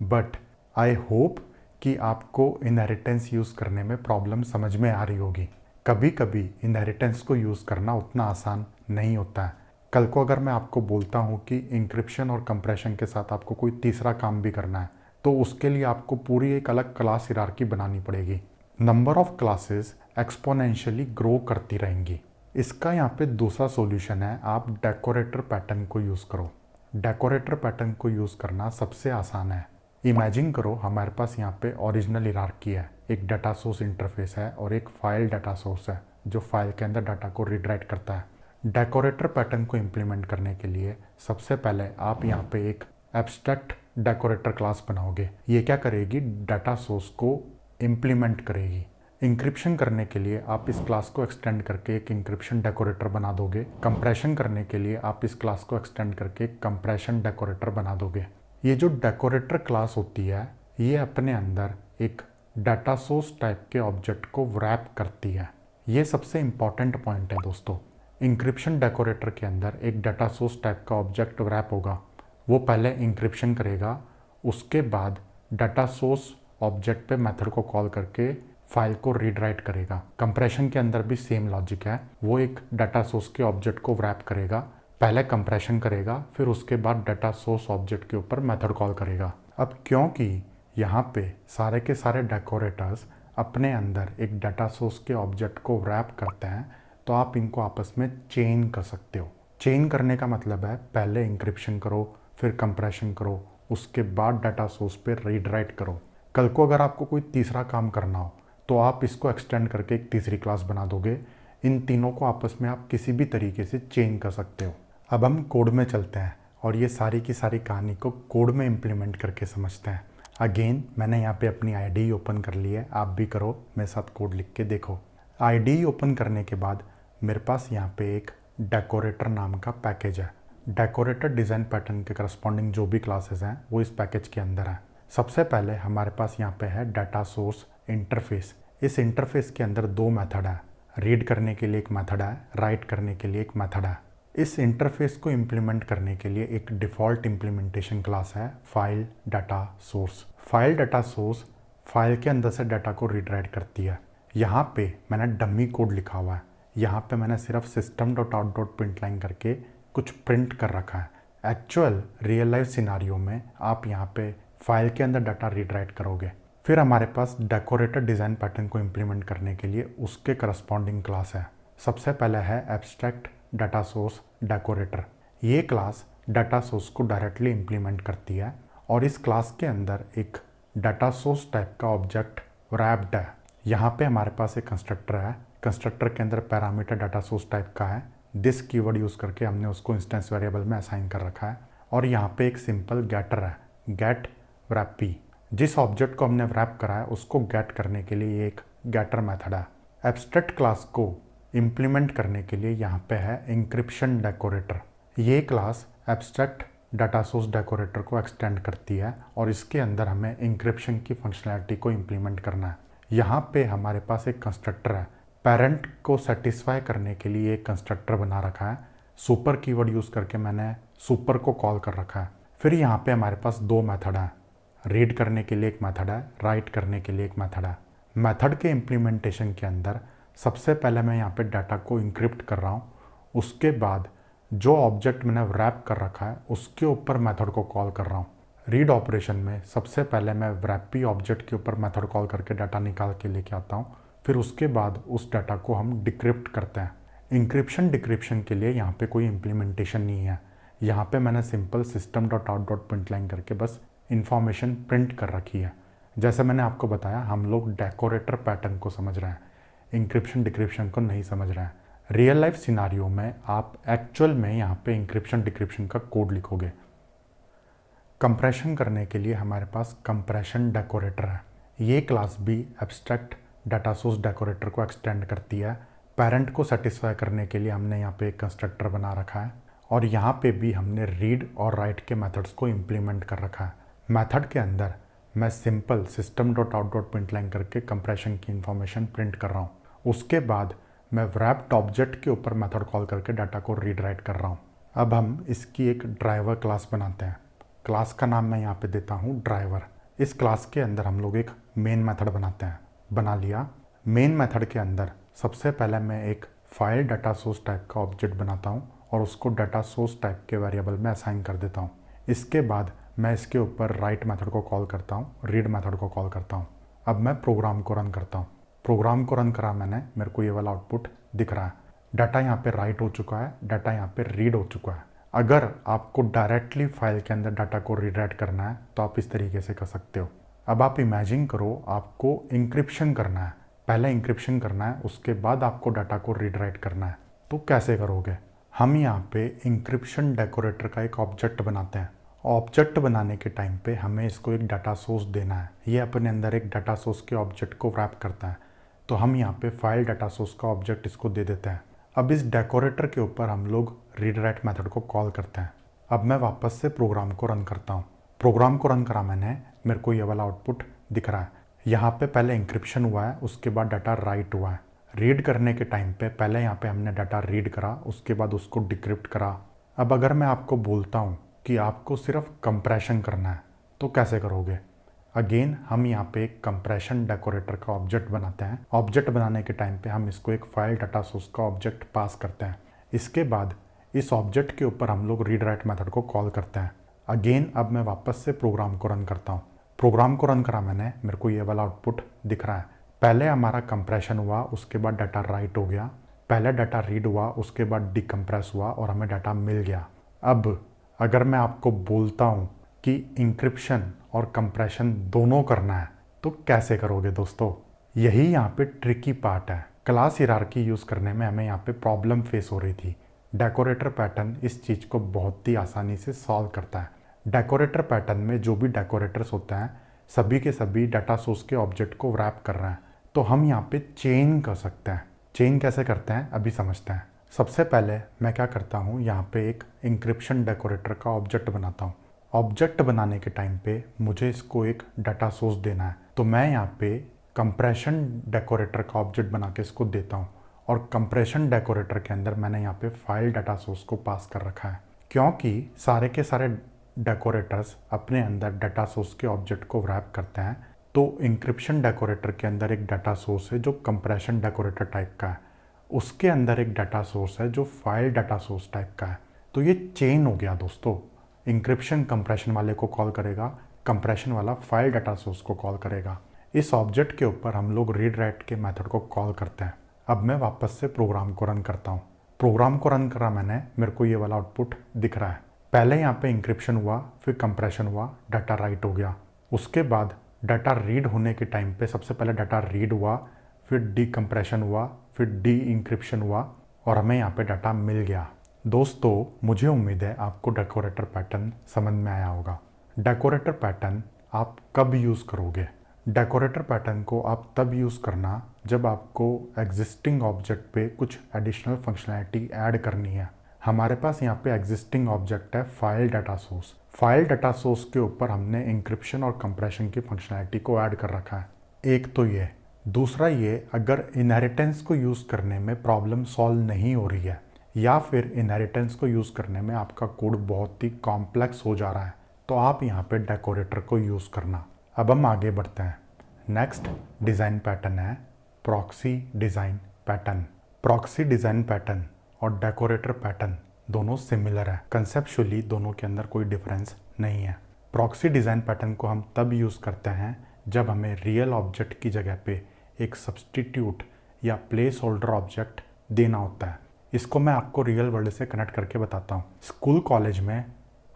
A: but I hope कि आपको इनहेरिटेंस यूज़ करने में प्रॉब्लम समझ में आ रही होगी। कभी कभी इनहेरिटेंस को यूज़ करना उतना आसान नहीं होता है। कल को अगर मैं आपको बोलता हूँ कि इंक्रिप्शन और कंप्रेशन के साथ आपको कोई तीसरा काम भी करना है, तो उसके लिए आपको पूरी एक अलग क्लास हिरार्की बनानी पड़ेगी। Number of classes exponentially grow करती रहेंगी। इसका यहाँ पे दूसरा सॉल्यूशन है, आप डेकोरेटर पैटर्न को यूज़ करो। डेकोरेटर पैटर्न को यूज़ करना सबसे आसान है। इमेजिन करो हमारे पास यहाँ पे ओरिजिनल हिरार्की है, एक डाटा सोर्स इंटरफेस है और एक फाइल डाटा सोर्स है जो फाइल के अंदर डाटा को रीड करता है। डेकोरेटर पैटर्न को इम्प्लीमेंट करने के लिए सबसे पहले आप यहाँ पे एक एब्स्ट्रैक्ट डेकोरेटर क्लास बनाओगे। ये क्या करेगी? डाटा सोर्स को इम्प्लीमेंट करेगी। इंक्रिप्शन करने के लिए आप इस क्लास को एक्सटेंड करके एक इंक्रिप्शन डेकोरेटर बना दोगे। कंप्रेशन करने के लिए आप इस क्लास को एक्सटेंड करके एक कंप्रेशन डेकोरेटर बना दोगे। ये जो डेकोरेटर क्लास होती है ये अपने अंदर एक डाटा सोर्स टाइप के ऑब्जेक्ट को रैप करती है। ये सबसे इंपॉर्टेंट पॉइंट है दोस्तों। इंक्रिप्शन डेकोरेटर के अंदर एक डाटा सोर्स टाइप का ऑब्जेक्ट रैप होगा। वो पहले इंक्रिप्शन करेगा, उसके बाद डाटा सोर्स ऑब्जेक्ट पे मेथड को कॉल करके फाइल को रीड राइट करेगा। कंप्रेशन के अंदर भी सेम लॉजिक है। वो एक डाटा सोर्स के ऑब्जेक्ट को रैप करेगा, पहले कंप्रेशन करेगा, फिर उसके बाद डाटा सोर्स ऑब्जेक्ट के ऊपर मेथड कॉल करेगा। अब क्योंकि यहाँ पे सारे के सारे डेकोरेटर्स अपने अंदर एक डाटा सोर्स के ऑब्जेक्ट को रैप करते हैं, तो आप इनको आपस में चेन कर सकते हो। चेन करने का मतलब है पहले इंक्रिप्शन करो, फिर कंप्रेशन करो, उसके बाद डाटा सोर्स पे रीड राइट करो। कल को अगर आपको कोई तीसरा काम करना हो तो आप इसको एक्सटेंड करके एक तीसरी क्लास बना दोगे। इन तीनों को आपस में आप किसी भी तरीके से चेन कर सकते हो। अब हम कोड में चलते हैं और ये सारी की सारी कहानी को कोड में इम्प्लीमेंट करके समझते हैं। अगेन मैंने यहाँ पे अपनी आईडी ओपन कर ली है, आप भी करो, मेरे साथ कोड लिख के देखो। आईडी ओपन करने के बाद मेरे पास यहाँ पे एक डेकोरेटर नाम का पैकेज है। डेकोरेटर डिज़ाइन पैटर्न के करस्पॉन्डिंग जो भी क्लासेस हैं वो इस पैकेज के अंदर है। सबसे पहले हमारे पास यहाँ पे है डाटा सोर्स इंटरफेस। इस इंटरफेस के अंदर दो मेथड है, रीड करने के लिए एक मेथड है, राइट करने के लिए एक मेथड है। इस इंटरफेस को इम्प्लीमेंट करने के लिए एक डिफ़ॉल्ट इम्प्लीमेंटेशन क्लास है file data source. File data source file के अंदर से डाटा को रीड राइट करती है। यहाँ पे मैंने डमी कोड लिखा हुआ है। यहाँ पे मैंने सिर्फ system.out.println करके कुछ प्रिंट कर रखा है। एक्चुअल रियल लाइफ सिनारियो में आप यहाँ पे फाइल के अंदर डाटा रीड राइट करोगे। फिर हमारे पास डेकोरेटर डिज़ाइन पैटर्न को इम्प्लीमेंट करने के लिए उसके करस्पॉन्डिंग क्लास है। सबसे पहले है एब्स्ट्रैक्ट डाटा सोर्स डेकोरेटर। ये क्लास डाटा सोर्स को डायरेक्टली इम्प्लीमेंट करती है और इस क्लास के अंदर एक डाटा सोर्स टाइप का ऑब्जेक्ट रैप्ड है। यहाँ पे हमारे पास एक कंस्ट्रक्टर है। कंस्ट्रक्टर के अंदर पैरामीटर डाटा सोर्स टाइप का है। दिस कीवर्ड यूज़ करके हमने उसको इंस्टेंस वेरिएबल में असाइन कर रखा है। और यहाँ पे एक सिंपल गेटर है, गेट wrappy। जिस ऑब्जेक्ट को हमने रैप करा है उसको गेट करने के लिए एक गेटर मेथड है। एब्स्ट्रैक्ट क्लास को इम्प्लीमेंट करने के लिए यहाँ पे है इंक्रिप्शन डेकोरेटर। ये class abstract data source decorator को एक्सटेंड करती है और इसके अंदर हमें इंक्रिप्शन की फंक्शनैलिटी को इम्प्लीमेंट करना है। यहाँ पे हमारे पास एक कंस्ट्रक्टर है। पेरेंट को सेटिस्फाई करने के लिए एक कंस्ट्रक्टर बना रखा है। सुपर कीवर्ड यूज़ करके मैंने सुपर को कॉल कर रखा है। फिर यहाँ पे हमारे पास दो मेथड हैं, रीड करने के लिए एक मेथड है, राइट करने के लिए एक मेथड है। मेथड के इम्प्लीमेंटेशन के अंदर सबसे पहले मैं यहाँ पे डाटा को इंक्रिप्ट कर रहा हूँ। उसके बाद जो ऑब्जेक्ट मैंने रैप कर रखा है उसके ऊपर मेथड को कॉल कर रहा हूँ। रीड ऑपरेशन में सबसे पहले मैं रैपी ऑब्जेक्ट के ऊपर मेथड कॉल करके डाटा निकाल के लेके आता हूँ। फिर उसके बाद उस डाटा को हम डिक्रिप्ट करते हैं। इंक्रिप्शन डिक्रिप्शन के लिए यहाँ पे कोई इम्प्लीमेंटेशन नहीं है। यहाँ पे मैंने सिंपल system.out.println करके बस इंफॉर्मेशन प्रिंट कर रखी है। जैसे मैंने आपको बताया हम लोग डेकोरेटर पैटर्न को समझ रहे हैं, इंक्रिप्शन डिक्रिप्शन को नहीं समझ रहे हैं। रियल लाइफ सिनारियो में आप एक्चुअल में यहाँ पे इंक्रिप्शन डिक्रिप्शन का कोड लिखोगे। कंप्रेशन करने के लिए हमारे पास कंप्रेशन डेकोरेटर है। ये क्लास भी एब्स्ट्रैक्ट डाटा सोर्स डेकोरेटर को एक्सटेंड करती है। पेरेंट को सेटिस्फाई करने के लिए हमने यहाँ पे एक कंस्ट्रक्टर बना रखा है और यहाँ पे भी हमने रीड और राइट के मेथड्स को इम्प्लीमेंट कर रखा है। मेथड के अंदर मैं simple system dot out dot print line करके कंप्रेशन की इन्फॉर्मेशन प्रिंट कर रहा हूँ। उसके बाद मैं wrapped ऑब्जेक्ट के ऊपर मेथड कॉल करके डाटा को रीड राइट कर रहा हूँ। अब हम इसकी एक ड्राइवर क्लास बनाते हैं। क्लास का नाम मैं यहाँ पे देता हूँ ड्राइवर। इस क्लास के अंदर हम लोग एक मेन मेथड बनाते हैं। बना लिया। मेन मेथड के अंदर सबसे पहले मैं एक फाइल डाटा सोर्स टाइप का ऑब्जेक्ट बनाता हूँ और उसको डाटा सोर्स टाइप के वेरिएबल में असाइन कर देता हूँ। इसके बाद मैं इसके ऊपर राइट मेथड को कॉल करता हूँ, रीड मेथड को कॉल करता हूँ। अब मैं प्रोग्राम को रन करता हूँ। प्रोग्राम को रन करा मैंने, मेरे को ये वाला आउटपुट दिख रहा है। डाटा यहाँ पे राइट हो चुका है, डाटा यहाँ पे रीड हो चुका है। अगर आपको डायरेक्टली फाइल के अंदर डाटा को रीड राइट करना है तो आप इस तरीके से कर सकते हो। अब आप इमेजिन करो आपको इंक्रिप्शन करना है। पहले इंक्रिप्शन करना है, उसके बाद आपको डाटा को रीड राइट करना है। तो कैसे करोगे? हम यहाँ पे इंक्रिप्शन डेकोरेटर का एक ऑब्जेक्ट बनाते हैं। ऑब्जेक्ट बनाने के टाइम पे हमें इसको एक डाटा सोर्स देना है। ये अपने अंदर एक डाटा सोर्स के ऑब्जेक्ट को रैप करता है। तो हम यहाँ पे फाइल डाटा सोर्स का ऑब्जेक्ट इसको दे देते हैं। अब इस डेकोरेटर के ऊपर हम लोग रीड राइट मेथड को कॉल करते हैं। अब मैं वापस से प्रोग्राम को रन करता हूँ। प्रोग्राम को रन करा मैंने, मेरे को ये वाला आउटपुट दिख रहा है। यहाँ पे पहले इंक्रिप्शन हुआ है, उसके बाद डाटा राइट हुआ है। रीड करने के टाइम पे पहले यहाँ पे हमने डाटा रीड करा, उसके बाद उसको डिक्रिप्ट करा। अब अगर मैं आपको बोलता हूँ कि आपको सिर्फ कंप्रेशन करना है तो कैसे करोगे? अगेन हम यहाँ पे एक कंप्रेशन डेकोरेटर का ऑब्जेक्ट बनाते हैं। ऑब्जेक्ट बनाने के टाइम पे हम इसको एक फाइल डाटा सोर्स का ऑब्जेक्ट पास करते हैं। इसके बाद इस ऑब्जेक्ट के ऊपर हम लोग रीड राइट मेथड को कॉल करते हैं। अगेन अब मैं वापस से प्रोग्राम को रन करता हूँ। प्रोग्राम को रन करा मैंने, मेरे को ये वाला आउटपुट दिख रहा है। पहले हमारा कंप्रेशन हुआ, उसके बाद डाटा राइट हो गया। पहले डाटा रीड हुआ, उसके बाद डिकम्प्रेस हुआ और हमें डाटा मिल गया। अब अगर मैं आपको बोलता हूँ कि इंक्रिप्शन और कंप्रेशन दोनों करना है तो कैसे करोगे दोस्तों? यही यहाँ पे ट्रिकी पार्ट है। क्लास हिरार्की यूज़ करने में हमें यहाँ पे प्रॉब्लम फेस हो रही थी। डेकोरेटर पैटर्न इस चीज़ को बहुत ही आसानी से सॉल्व करता है। डेकोरेटर पैटर्न में जो भी डेकोरेटर्स होते हैं सभी के सभी डाटा सोर्स के ऑब्जेक्ट को रैप कर रहे हैं। तो हम यहाँ पे चेन कर सकते हैं। चेन कैसे करते हैं अभी समझते हैं। सबसे पहले मैं क्या करता हूँ, यहाँ पे एक इंक्रिप्शन डेकोरेटर का ऑब्जेक्ट बनाता हूँ। ऑब्जेक्ट बनाने के टाइम पे मुझे इसको एक डाटा सोर्स देना है, तो मैं यहाँ पे कंप्रेशन डेकोरेटर का ऑब्जेक्ट बना के इसको देता हूँ। और कंप्रेशन डेकोरेटर के अंदर मैंने यहाँ पे फाइल डाटा सोर्स को पास कर रखा है, क्योंकि सारे के सारे डेकोरेटर्स अपने अंदर डाटा सोर्स के ऑब्जेक्ट को रैप करते हैं। तो इंक्रिप्शन डेकोरेटर के अंदर एक डाटा सोर्स है जो कंप्रेशन डेकोरेटर टाइप का है, उसके अंदर एक डाटा सोर्स है जो फाइल डाटा सोर्स टाइप का है। तो ये चेन हो गया दोस्तों। इंक्रिप्शन कंप्रेशन वाले को कॉल करेगा, कंप्रेशन वाला फाइल डाटा सोर्स को कॉल करेगा। इस ऑब्जेक्ट के ऊपर हम लोग रीड राइट के मेथड को कॉल करते हैं। अब मैं वापस से प्रोग्राम को रन करता हूँ। प्रोग्राम को रन करा मैंने, मेरे को ये वाला आउटपुट दिख रहा है। पहले यहाँ पे इंक्रिप्शन हुआ, फिर कंप्रेशन हुआ, डाटा राइट हो गया। उसके बाद डाटा रीड होने के टाइम पे सबसे पहले डाटा रीड हुआ, फिर डीकम्प्रेशन हुआ, फिर डी इंक्रिप्शन हुआ और हमें यहाँ पे डाटा मिल गया। दोस्तों मुझे उम्मीद है आपको डेकोरेटर पैटर्न समझ में आया होगा। डेकोरेटर पैटर्न आप कब यूज़ करोगे? डेकोरेटर पैटर्न को आप तब यूज़ करना जब आपको एग्जिस्टिंग ऑब्जेक्ट पे कुछ एडिशनल फंक्शनैलिटी ऐड करनी है। हमारे पास यहाँ पे एग्जिस्टिंग ऑब्जेक्ट है file data source. File data source के ऊपर हमने इंक्रिप्शन और कंप्रेशन की फंक्शनैलिटी को ऐड कर रखा है। एक तो ये, दूसरा ये, अगर इनहेरिटेंस को यूज़ करने में प्रॉब्लम सॉल्व नहीं हो रही है या फिर इनहेरिटेंस को यूज़ करने में आपका कोड बहुत ही कॉम्प्लेक्स हो जा रहा है तो आप यहाँ पे डेकोरेटर को यूज़ करना। अब हम आगे बढ़ते हैं। नेक्स्ट डिज़ाइन पैटर्न है proxy design pattern. Proxy design pattern और डेकोरेटर पैटर्न दोनों सिमिलर है। कंसेप्चुअली दोनों के अंदर कोई डिफरेंस नहीं है। प्रॉक्सी डिज़ाइन पैटर्न को हम तब यूज़ करते हैं जब हमें रियल ऑब्जेक्ट की जगह पे एक सब्सटीट्यूट या प्लेस होल्डर ऑब्जेक्ट देना होता है। इसको मैं आपको रियल वर्ल्ड से कनेक्ट करके बताता हूँ। स्कूल कॉलेज में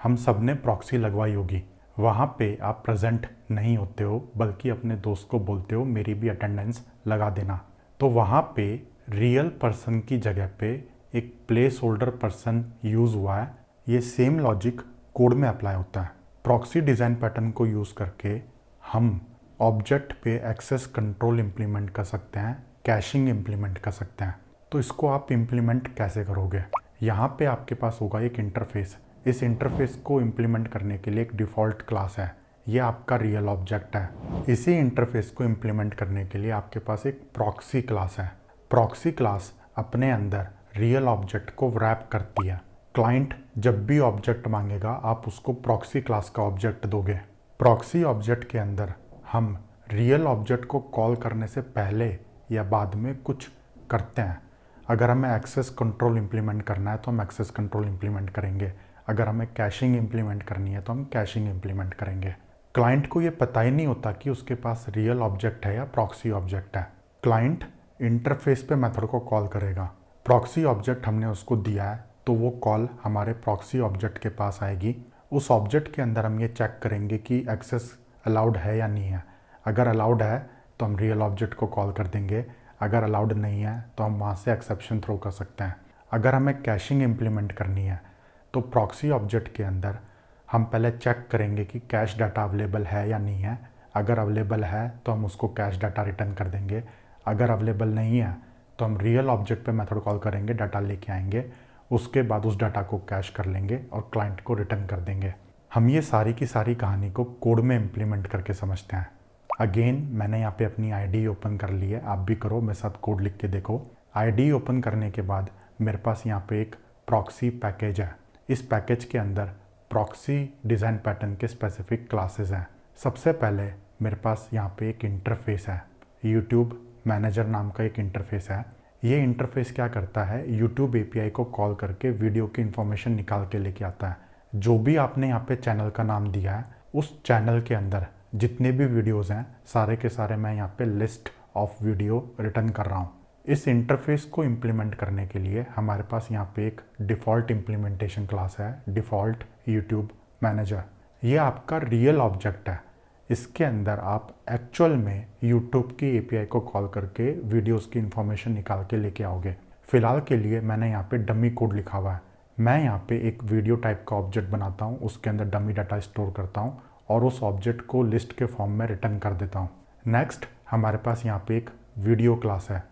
A: हम सब ने प्रॉक्सी लगवाई होगी। वहाँ पे आप प्रेजेंट नहीं होते हो बल्कि अपने दोस्त को बोलते हो मेरी भी अटेंडेंस लगा देना। तो वहाँ पे रियल पर्सन की जगह पे एक प्लेस होल्डर पर्सन यूज़ हुआ है। ये सेम लॉजिक कोड में अप्लाई होता है। प्रॉक्सी डिज़ाइन पैटर्न को यूज़ करके हम ऑब्जेक्ट पे एक्सेस कंट्रोल इम्प्लीमेंट कर सकते हैं, कैशिंग इम्प्लीमेंट कर सकते हैं। तो इसको आप इम्प्लीमेंट कैसे करोगे? यहाँ पे आपके पास होगा एक इंटरफेस। इस इंटरफेस को इम्प्लीमेंट करने के लिए एक डिफ़ॉल्ट क्लास है, ये आपका रियल ऑब्जेक्ट है। इसी इंटरफेस को इम्प्लीमेंट करने के लिए आपके पास एक प्रॉक्सी क्लास है। प्रॉक्सी क्लास अपने अंदर रियल ऑब्जेक्ट को रैप करती है। क्लाइंट जब भी ऑब्जेक्ट मांगेगा आप उसको प्रॉक्सी क्लास का ऑब्जेक्ट दोगे। प्रॉक्सी ऑब्जेक्ट के अंदर हम रियल ऑब्जेक्ट को कॉल करने से पहले या बाद में कुछ करते हैं। अगर हमें एक्सेस कंट्रोल इंप्लीमेंट करना है तो हम एक्सेस कंट्रोल इंप्लीमेंट करेंगे। अगर हमें कैशिंग इंप्लीमेंट करनी है तो हम कैशिंग इंप्लीमेंट करेंगे। क्लाइंट को ये पता ही नहीं होता कि उसके पास रियल ऑब्जेक्ट है या प्रॉक्सी ऑब्जेक्ट है। क्लाइंट इंटरफेस पे मेथड को कॉल करेगा। प्रॉक्सी ऑब्जेक्ट हमने उसको दिया है तो वो कॉल हमारे प्रॉक्सी ऑब्जेक्ट के पास आएगी। उस ऑब्जेक्ट के अंदर हम ये चेक करेंगे कि एक्सेस अलाउड है या नहीं है। अगर अलाउड है तो हम रियल ऑब्जेक्ट को कॉल कर देंगे। अगर अलाउड नहीं है तो हम वहाँ से एक्सेप्शन थ्रो कर सकते हैं। अगर हमें कैशिंग इंप्लीमेंट करनी है तो प्रॉक्सी ऑब्जेक्ट के अंदर हम पहले चेक करेंगे कि कैश डाटा अवेलेबल है या नहीं है। अगर अवेलेबल है तो हम उसको कैश डाटा रिटर्न कर देंगे। अगर अवेलेबल नहीं है तो हम रियल ऑब्जेक्ट पे मेथड कॉल करेंगे, डाटा लेके आएंगे, उसके बाद उस डाटा को कैश कर लेंगे और क्लाइंट को रिटर्न कर देंगे। हम ये सारी की सारी कहानी को कोड में इम्प्लीमेंट करके समझते हैं। अगेन मैंने यहाँ पे अपनी आईडी ओपन कर ली है, आप भी करो, मेरे साथ कोड लिख के देखो। आईडी ओपन करने के बाद मेरे पास यहाँ पे एक प्रॉक्सी पैकेज है। इस पैकेज के अंदर प्रॉक्सी डिज़ाइन पैटर्न के स्पेसिफिक क्लासेस हैं। सबसे पहले मेरे पास यहाँ पे एक इंटरफेस है, यूट्यूब मैनेजर नाम का एक इंटरफेस है। ये इंटरफेस क्या करता है, यूट्यूब एपीआई को कॉल करके वीडियो की इन्फॉर्मेशन निकाल के लेके आता है। जो भी आपने यहाँ पे चैनल का नाम दिया है उस चैनल के अंदर जितने भी वीडियोज़ हैं सारे के सारे मैं यहाँ पे लिस्ट ऑफ वीडियो रिटर्न कर रहा हूँ। इस इंटरफेस को इम्प्लीमेंट करने के लिए हमारे पास यहाँ पे एक डिफ़ॉल्ट इम्प्लीमेंटेशन क्लास है, डिफ़ॉल्ट यूट्यूब मैनेजर। ये आपका रियल ऑब्जेक्ट है। इसके अंदर आप एक्चुअल में यूट्यूब की एपीआई को कॉल करके वीडियोस की इन्फॉर्मेशन निकाल के लेके आओगे। फिलहाल के लिए मैंने यहाँ पे डमी कोड लिखा हुआ है। मैं यहाँ पे एक वीडियो टाइप का ऑब्जेक्ट बनाता हूँ, उसके अंदर डमी डाटा स्टोर करता हूँ और उस ऑब्जेक्ट को लिस्ट के फॉर्म में रिटर्न कर देता हूँ। नेक्स्ट हमारे पास यहाँ पे एक वीडियो क्लास है।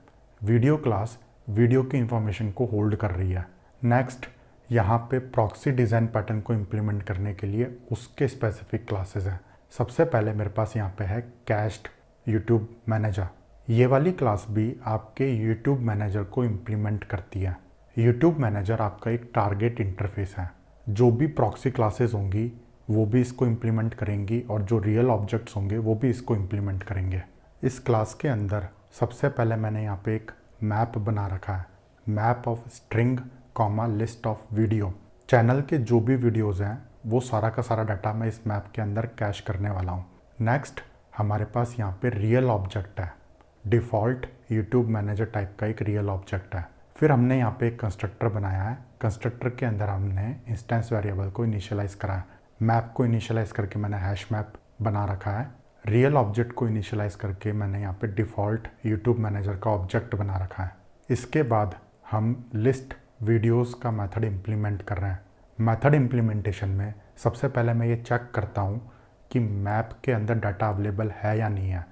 A: वीडियो क्लास वीडियो की इन्फॉर्मेशन को होल्ड कर रही है। नेक्स्ट यहाँ पे प्रॉक्सी डिज़ाइन पैटर्न को इम्प्लीमेंट करने के लिए उसके स्पेसिफिक क्लासेस हैं। सबसे पहले मेरे पास यहाँ पे है कैश्ड यूट्यूब मैनेजर। ये वाली क्लास भी आपके यूट्यूब मैनेजर को इम्प्लीमेंट करती है। यूट्यूब मैनेजर आपका एक टारगेट इंटरफेस है। जो भी प्रॉक्सी क्लासेस होंगी वो भी इसको इम्प्लीमेंट करेंगी और जो रियल ऑब्जेक्ट्स होंगे वो भी इसको इम्प्लीमेंट करेंगे। इस क्लास के अंदर सबसे पहले मैंने यहाँ पे एक मैप बना रखा है, map of string comma list of video. Channel के जो भी वीडियोज़ हैं वो सारा का सारा डाटा मैं इस मैप के अंदर कैश करने वाला हूँ। नेक्स्ट हमारे पास यहाँ पे रियल ऑब्जेक्ट है, डिफ़ॉल्ट यूट्यूब मैनेजर टाइप का एक रियल ऑब्जेक्ट है। फिर हमने यहाँ पे एक कंस्ट्रक्टर बनाया है। कंस्ट्रक्टर के अंदर हमने इंस्टेंस वेरिएबल को इनिशियलाइज़ करा है। मैप को इनिशियलाइज़ करके मैंने हैश मैप बना रखा है। रियल ऑब्जेक्ट को इनिशियलाइज़ करके मैंने यहाँ पे डिफ़ॉल्ट यूट्यूब मैनेजर का ऑब्जेक्ट बना रखा है। इसके बाद हम लिस्ट वीडियोज़ का मेथड इम्प्लीमेंट कर रहे हैं। मेथड इम्प्लीमेंटेशन में सबसे पहले मैं ये चेक करता हूँ कि मैप के अंदर डाटा अवेलेबल है या नहीं है,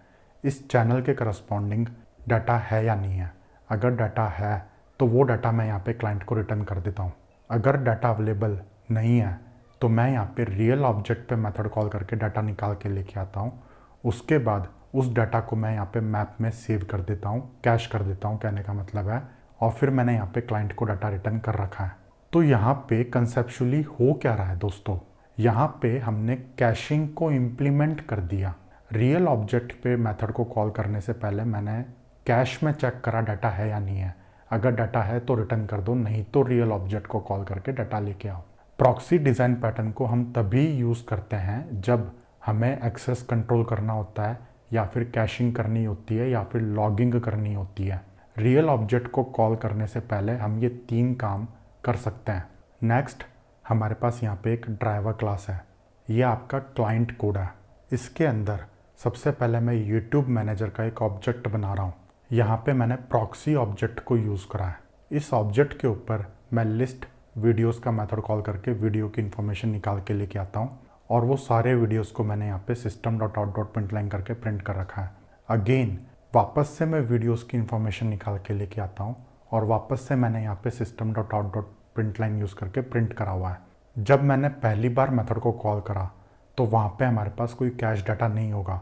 A: इस चैनल के करस्पॉन्डिंग डाटा है या नहीं है। अगर डाटा है तो वो डाटा मैं यहाँ पे क्लाइंट को रिटर्न कर देता हूँ। अगर डाटा अवेलेबल नहीं है तो मैं यहाँ पे रियल ऑब्जेक्ट पे मेथड कॉल करके डाटा निकाल के लेके आता हूँ। उसके बाद उस डाटा को मैं यहाँ पे मैप में सेव कर देता हूँ, कैश कर देता हूँ कहने का मतलब है, और फिर मैंने यहाँ पे क्लाइंट को डाटा रिटर्न कर रखा है। तो यहाँ पे कंसेप्चुअली हो क्या रहा है दोस्तों, यहाँ पे हमने कैशिंग को इम्प्लीमेंट कर दिया। रियल ऑब्जेक्ट पे मेथड को कॉल करने से पहले मैंने कैश में चेक करा डाटा है या नहीं है। अगर डाटा है तो रिटर्न कर दो, नहीं तो रियल ऑब्जेक्ट को कॉल करके डाटा लेके आओ। प्रॉक्सी डिज़ाइन पैटर्न को हम तभी यूज़ करते हैं जब हमें एक्सेस कंट्रोल करना होता है या फिर कैशिंग करनी होती है या फिर लॉगिंग करनी होती है। रियल ऑब्जेक्ट को कॉल करने से पहले हम ये 3 काम कर सकते हैं। नेक्स्ट हमारे पास यहाँ पे एक ड्राइवर क्लास है, ये आपका क्लाइंट कोड है। इसके अंदर सबसे पहले मैं यूट्यूब मैनेजर का एक ऑब्जेक्ट बना रहा हूँ। यहाँ पे मैंने प्रॉक्सी ऑब्जेक्ट को यूज़ करा है। इस ऑब्जेक्ट के ऊपर मैं लिस्ट वीडियोस का मेथड कॉल करके वीडियो की इन्फॉर्मेशन निकाल के लेके आता हूँ और वो सारे वीडियोस को मैंने यहाँ पे system.out.println करके प्रिंट कर रखा है। अगेन वापस से मैं वीडियोस की इन्फॉर्मेशन निकाल के लेके आता हूँ और वापस से मैंने यहाँ पे system.out प्रिंट लाइन यूज़ करके प्रिंट करा हुआ है। जब मैंने पहली बार मेथड को कॉल करा तो वहाँ पे हमारे पास कोई कैश डाटा नहीं होगा,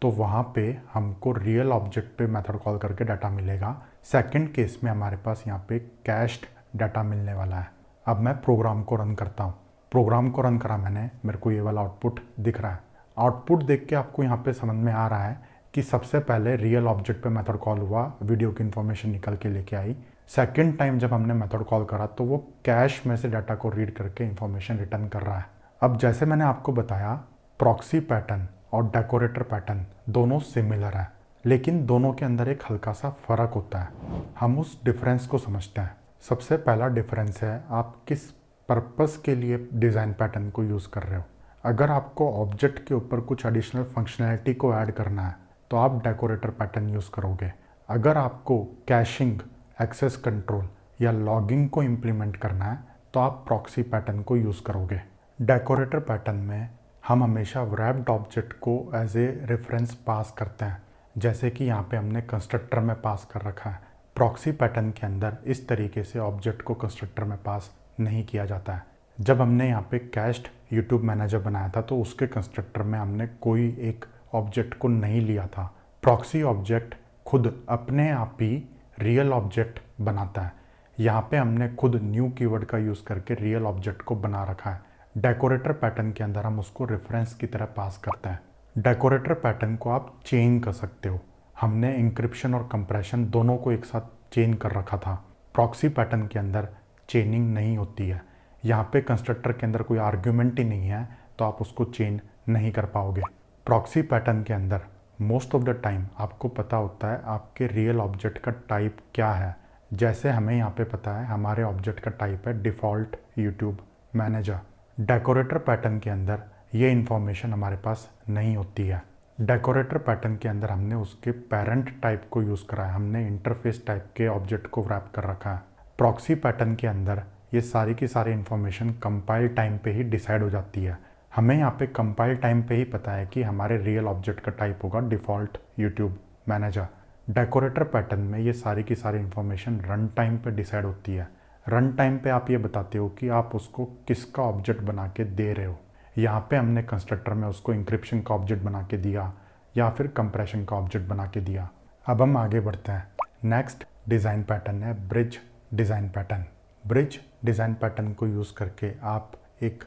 A: तो वहाँ पे हमको रियल ऑब्जेक्ट पे मेथड कॉल करके डाटा मिलेगा। सेकंड केस में हमारे पास यहाँ पे कैश्ड डाटा मिलने वाला है। अब मैं प्रोग्राम को रन करता हूँ। प्रोग्राम को रन करा मैंने, मेरे को ये वाला आउटपुट दिख रहा है। आउटपुट देख के आपको यहाँ पे समझ में आ रहा है कि सबसे पहले रियल ऑब्जेक्ट पे मेथड कॉल हुआ, वीडियो की इन्फॉर्मेशन निकल के लेके आई। सेकंड टाइम जब हमने मेथड कॉल करा तो वो कैश में से डाटा को रीड करके इन्फॉर्मेशन रिटर्न कर रहा है। अब जैसे मैंने आपको बताया, प्रॉक्सी पैटर्न और डेकोरेटर पैटर्न दोनों सिमिलर है, लेकिन दोनों के अंदर एक हल्का सा फ़र्क होता है। हम उस डिफरेंस को समझते हैं। सबसे पहला डिफरेंस है आप किस पर्पस के लिए डिज़ाइन पैटर्न को यूज़ कर रहे हो। अगर आपको ऑब्जेक्ट के ऊपर कुछ एडिशनल फंक्शनैलिटी को ऐड करना है तो आप डेकोरेटर पैटर्न यूज़ करोगे। अगर आपको कैशिंग, एक्सेस कंट्रोल या लॉगिंग को इम्प्लीमेंट करना है तो आप प्रॉक्सी पैटर्न को यूज़ करोगे। डेकोरेटर पैटर्न में हम हमेशा रैप्ड ऑब्जेक्ट को एज ए रेफरेंस पास करते हैं, जैसे कि यहाँ पे हमने कंस्ट्रक्टर में पास कर रखा है। प्रॉक्सी पैटर्न के अंदर इस तरीके से ऑब्जेक्ट को कंस्ट्रक्टर में पास नहीं किया जाता है। जब हमने यहाँ पे कैश्ड यूट्यूब मैनेजर बनाया था तो उसके कंस्ट्रक्टर में हमने कोई एक ऑब्जेक्ट को नहीं लिया था। प्रॉक्सी ऑब्जेक्ट खुद अपने आप ही रियल ऑब्जेक्ट बनाता है। यहाँ पे हमने खुद न्यू कीवर्ड का यूज़ करके रियल ऑब्जेक्ट को बना रखा है। डेकोरेटर पैटर्न के अंदर हम उसको रेफरेंस की तरह पास करते हैं। डेकोरेटर पैटर्न को आप चेन कर सकते हो। हमने इंक्रिप्शन और कंप्रेशन दोनों को एक साथ चेन कर रखा था। प्रॉक्सी पैटर्न के अंदर चेनिंग नहीं होती है। यहाँ पे कंस्ट्रक्टर के अंदर कोई आर्ग्यूमेंट ही नहीं है तो आप उसको चेन नहीं कर पाओगे। प्रॉक्सी पैटर्न के अंदर मोस्ट ऑफ द टाइम आपको पता होता है आपके रियल ऑब्जेक्ट का टाइप क्या है। जैसे हमें यहाँ पे पता है हमारे ऑब्जेक्ट का टाइप है default YouTube manager. Decorator pattern के अंदर ये इन्फॉर्मेशन हमारे पास नहीं होती है। डेकोरेटर पैटर्न के अंदर हमने उसके पेरेंट टाइप को यूज़ करा है, हमने इंटरफेस टाइप के ऑब्जेक्ट को रैप कर रखा है। प्रॉक्सी पैटर्न के अंदर ये सारी की सारी इन्फॉर्मेशन कंपाइल टाइम पे ही डिसाइड हो जाती है। हमें यहाँ पे कंपाइल टाइम पे ही पता है कि हमारे रियल ऑब्जेक्ट का टाइप होगा default YouTube manager. Decorator pattern में ये सारी की सारी इन्फॉर्मेशन रन टाइम पे डिसाइड होती है। रन टाइम पे आप ये बताते हो कि आप उसको किसका ऑब्जेक्ट बना के दे रहे हो। यहाँ पे हमने कंस्ट्रक्टर में उसको इंक्रिप्शन का ऑब्जेक्ट बना के दिया या फिर कंप्रेशन का ऑब्जेक्ट बना के दिया। अब हम आगे बढ़ते हैं। नेक्स्ट डिज़ाइन पैटर्न है bridge design pattern. Bridge design pattern को यूज़ करके आप एक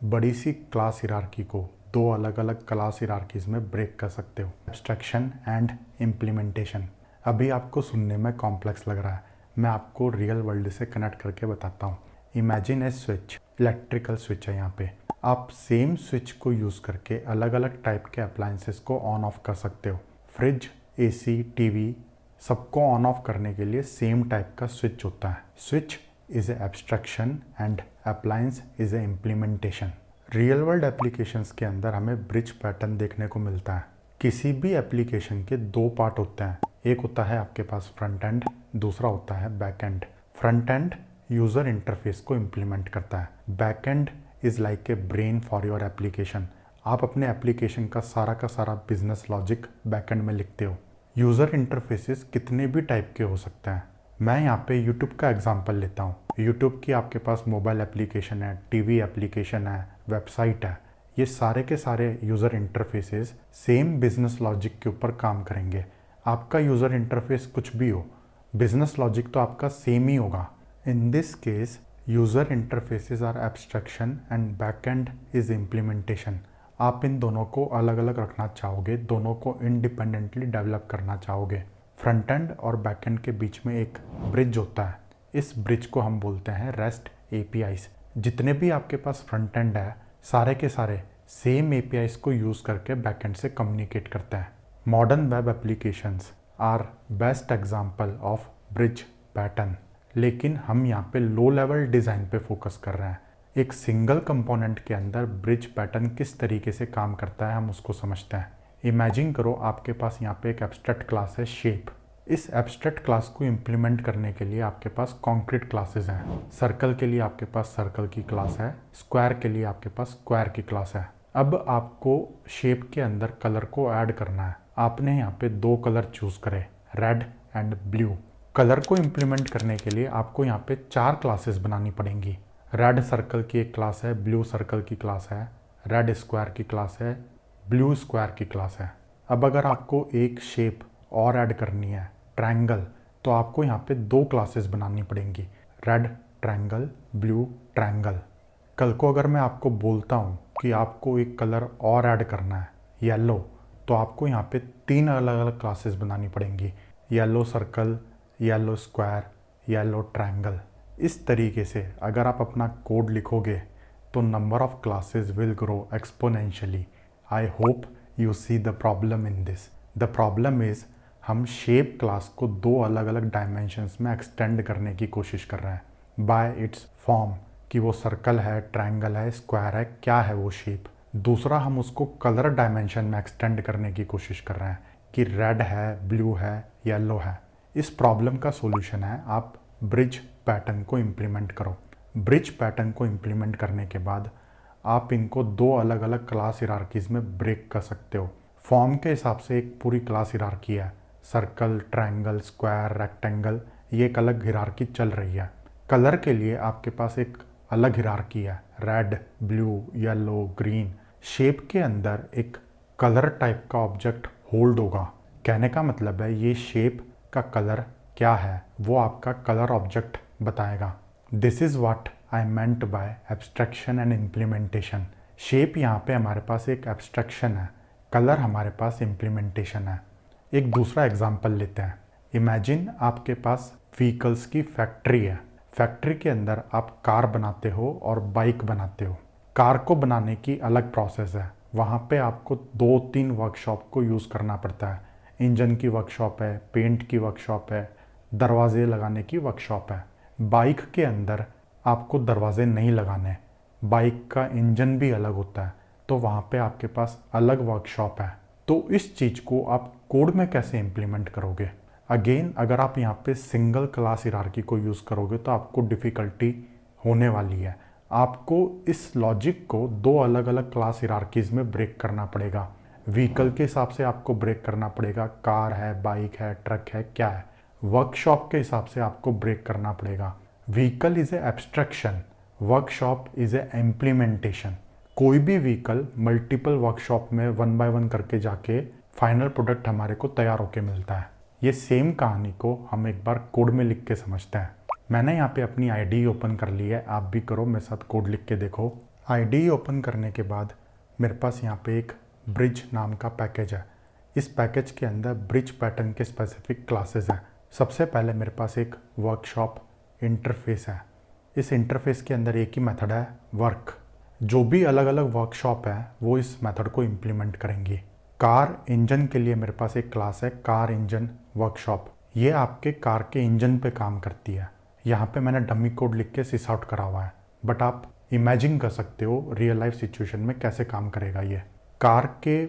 A: बड़ी सी क्लास हिरार्की को दो अलग अलग क्लास हिरार्कीज़ में ब्रेक कर सकते हो, एब्स्ट्रैक्शन एंड इम्प्लीमेंटेशन। अभी आपको सुनने में कॉम्प्लेक्स लग रहा है, मैं आपको रियल वर्ल्ड से कनेक्ट करके बताता हूँ। इमेजिन ए स्विच, इलेक्ट्रिकल स्विच है यहाँ पे। आप सेम स्विच को यूज़ करके अलग अलग टाइप के अप्लायंसेस को ऑन ऑफ कर सकते हो। फ्रिज, एसी, टीवी सबको ऑन ऑफ करने के लिए सेम टाइप का स्विच होता है। Switch is a abstraction and appliance is a implementation. Real world applications के अंदर हमें ब्रिज पैटर्न देखने को मिलता है। किसी भी एप्लीकेशन के दो पार्ट होते हैं, एक होता है आपके पास फ्रंट एंड, दूसरा होता है back and. Front end user interface को इम्प्लीमेंट करता है। Back end is like a brain for your application. आप अपने एप्लीकेशन का सारा बिजनेस लॉजिक बैक एंड में लिखते हो। यूज़र इंटरफेसेस कितने भी टाइप के हो सकते हैं। मैं यहाँ पे YouTube का एग्जांपल लेता हूँ। YouTube की आपके पास मोबाइल एप्लीकेशन है, टीवी एप्लीकेशन है, वेबसाइट है। ये सारे के सारे user interfaces same business logic के ऊपर काम करेंगे। आपका यूज़र इंटरफेस कुछ भी हो, बिजनेस लॉजिक तो आपका सेम ही होगा। In this case user interfaces are abstraction and back end is implementation. आप इन दोनों को अलग अलग रखना चाहोगे, दोनों को इंडिपेंडेंटली डेवलप करना चाहोगे। फ्रंट एंड और बैक एंड के बीच में एक ब्रिज होता है। इस ब्रिज को हम बोलते हैं रेस्ट APIs। जितने भी आपके पास फ्रंट एंड है, सारे के सारे सेम APIs को यूज़ करके बैक एंड से कम्युनिकेट करते हैं। Modern web applications are best example of bridge pattern. लेकिन हम यहाँ पे लो लेवल डिज़ाइन पे फोकस कर रहे हैं। एक सिंगल कंपोनेंट के अंदर ब्रिज पैटर्न किस तरीके से काम करता है हम उसको समझते हैं। इमेजिन करो आपके पास यहाँ पे एक एब्स्ट्रैक्ट क्लास है शेप। इस एब्स्ट्रैक्ट क्लास को इम्प्लीमेंट करने के लिए आपके पास कॉन्क्रीट क्लासेस हैं। सर्कल के लिए आपके पास सर्कल की क्लास है, स्क्वायर के लिए आपके पास स्क्वायर की क्लास है। अब आपको शेप के अंदर कलर को ऐड करना है। आपने यहाँ पे दो कलर चूज़ करे, रेड एंड ब्लू। कलर को इम्प्लीमेंट करने के लिए आपको यहाँ पे 4 क्लासेस बनानी पड़ेंगी। रेड सर्कल की एक क्लास है, ब्लू सर्कल की क्लास है, रेड स्क्वायर की क्लास है, ब्लू स्क्वायर की क्लास है। अब अगर आपको एक शेप और ऐड करनी है, ट्रायंगल, तो आपको यहाँ पे 2 क्लासेस बनानी पड़ेंगी, रेड ट्रायंगल, ब्लू ट्रायंगल। कल को अगर मैं आपको बोलता हूँ कि आपको एक कलर और ऐड करना है, येलो, तो आपको यहाँ पे 3 अलग अलग क्लासेस बनानी पड़ेंगी, yellow circle, yellow square, yellow triangle. इस तरीके से अगर आप अपना कोड लिखोगे तो number of classes will grow exponentially. I hope you see the problem in this. The problem is हम शेप क्लास को 2 अलग अलग डायमेंशंस में एक्सटेंड करने की कोशिश कर रहे हैं बाय इट्स फॉर्म, कि वो सर्कल है, ट्रायंगल है, स्क्वायर है, क्या है वो शेप। दूसरा, हम उसको कलर डायमेंशन में एक्सटेंड करने की कोशिश कर रहे हैं कि रेड है, ब्लू है, येलो है। इस प्रॉब्लम का सॉल्यूशन है आप ब्रिज पैटर्न को इम्प्लीमेंट करो। ब्रिज पैटर्न को इम्प्लीमेंट करने के बाद आप इनको 2 अलग अलग क्लास हिरार्कीज में ब्रेक कर सकते हो। फॉर्म के हिसाब से एक पूरी क्लास हिरार्की है, सर्कल, ट्रायंगल, स्क्वायर, रेक्टेंगल, ये एक अलग हिरार्की चल रही है। कलर के लिए आपके पास एक अलग हिरार्की है, red, blue, yellow, green. Shape के अंदर एक कलर टाइप का ऑब्जेक्ट होल्ड होगा। कहने का मतलब है ये शेप का कलर क्या है वो आपका कलर ऑब्जेक्ट बताएगा। This is what I meant by abstraction and implementation. Shape यहाँ पे हमारे पास एक एब्स्ट्रैक्शन है, कलर हमारे पास इम्प्लीमेंटेशन है। एक दूसरा एग्जांपल लेते हैं। इमेजिन आपके पास व्हीकल्स की फैक्ट्री है। फैक्ट्री के अंदर आप कार बनाते हो और बाइक बनाते हो। कार को बनाने की अलग प्रोसेस है, वहाँ पे आपको 2-3 वर्कशॉप को यूज़ करना पड़ता है। इंजन की वर्कशॉप है, पेंट की वर्कशॉप है, दरवाजे लगाने की वर्कशॉप है। बाइक के अंदर आपको दरवाजे नहीं लगाने, बाइक का इंजन भी अलग होता है, तो वहाँ पे आपके पास अलग वर्कशॉप है। तो इस चीज़ को आप कोड में कैसे इम्प्लीमेंट करोगे? अगेन, अगर आप यहाँ पे सिंगल क्लास हिरार्की को यूज़ करोगे तो आपको डिफ़िकल्टी होने वाली है। आपको इस लॉजिक को 2 अलग अलग क्लास हिरार्कीज़ में ब्रेक करना पड़ेगा। व्हीकल के हिसाब से आपको ब्रेक करना पड़ेगा, कार है, बाइक है, ट्रक है, क्या है। वर्कशॉप के हिसाब से आपको ब्रेक करना पड़ेगा। Vehicle is a abstraction, workshop is a implementation. कोई भी व्हीकल मल्टीपल वर्कशॉप में 1 बाय 1 करके जाके फाइनल प्रोडक्ट हमारे को तैयार होके मिलता है। ये सेम कहानी को हम एक बार कोड में लिख के समझते हैं। मैंने यहाँ पे अपनी आईडी ओपन कर ली है, आप भी करो, मेरे साथ कोड लिख के देखो। आईडी ओपन करने के बाद मेरे पास यहाँ पे एक ब्रिज नाम का पैकेज है। इस पैकेज के अंदर ब्रिज पैटर्न के स्पेसिफिक क्लासेस हैं। सबसे पहले मेरे पास एक वर्कशॉप इंटरफेस है। इस इंटरफेस के अंदर एक ही मेथड है, वर्क। जो भी अलग अलग वर्कशॉप है वो इस मेथड को इम्प्लीमेंट करेंगी। कार इंजन के लिए मेरे पास एक क्लास है, कार इंजन वर्कशॉप। ये आपके कार के इंजन पे काम करती है। यहाँ पे मैंने डमी कोड लिख के सिस आउट करा हुआ है, बट आप इमेजिन कर सकते हो रियल लाइफ सिचुएशन में कैसे काम करेगा ये। कार के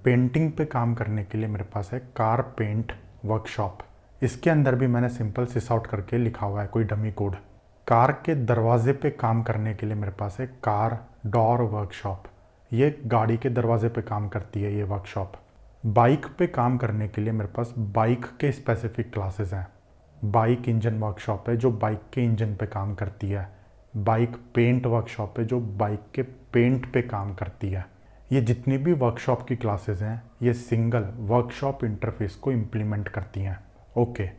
A: पेंटिंग पे काम करने के लिए मेरे पास है कार पेंट वर्कशॉप। इसके अंदर भी मैंने सिंपल सिस आउट करके लिखा हुआ है, कोई डमी कोड। कार के दरवाजे पे काम करने के लिए मेरे पास है कार डोर वर्कशॉप। ये गाड़ी के दरवाजे पे काम करती है ये वर्कशॉप। बाइक पे काम करने के लिए मेरे पास बाइक के स्पेसिफिक क्लासेस हैं। बाइक इंजन वर्कशॉप है जो बाइक के इंजन पे काम करती है। बाइक पेंट वर्कशॉप है जो बाइक के पेंट पे काम करती है। ये जितनी भी वर्कशॉप की क्लासेस हैं ये सिंगल वर्कशॉप इंटरफेस को इम्प्लीमेंट करती हैं। ओके,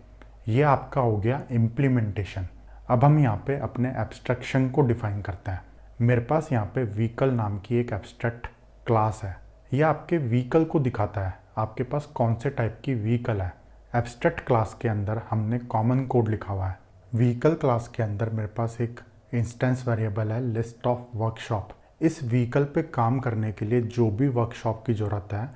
A: ये आपका हो गया इम्प्लीमेंटेशन। अब हम यहाँ पे अपने एब्स्ट्रैक्शन को डिफाइन करते हैं। मेरे पास यहाँ पे व्हीकल नाम की एक एब्स्ट्रैक्ट क्लास है। ये आपके व्हीकल को दिखाता है, आपके पास कौन से टाइप की व्हीकल है। एब्स्ट्रैक्ट क्लास के अंदर हमने कॉमन कोड लिखा हुआ है। व्हीकल क्लास के अंदर मेरे पास एक इंस्टेंस वेरिएबल है लिस्ट ऑफ वर्कशॉप। इस व्हीकल पे काम करने के लिए जो भी वर्कशॉप की ज़रूरत है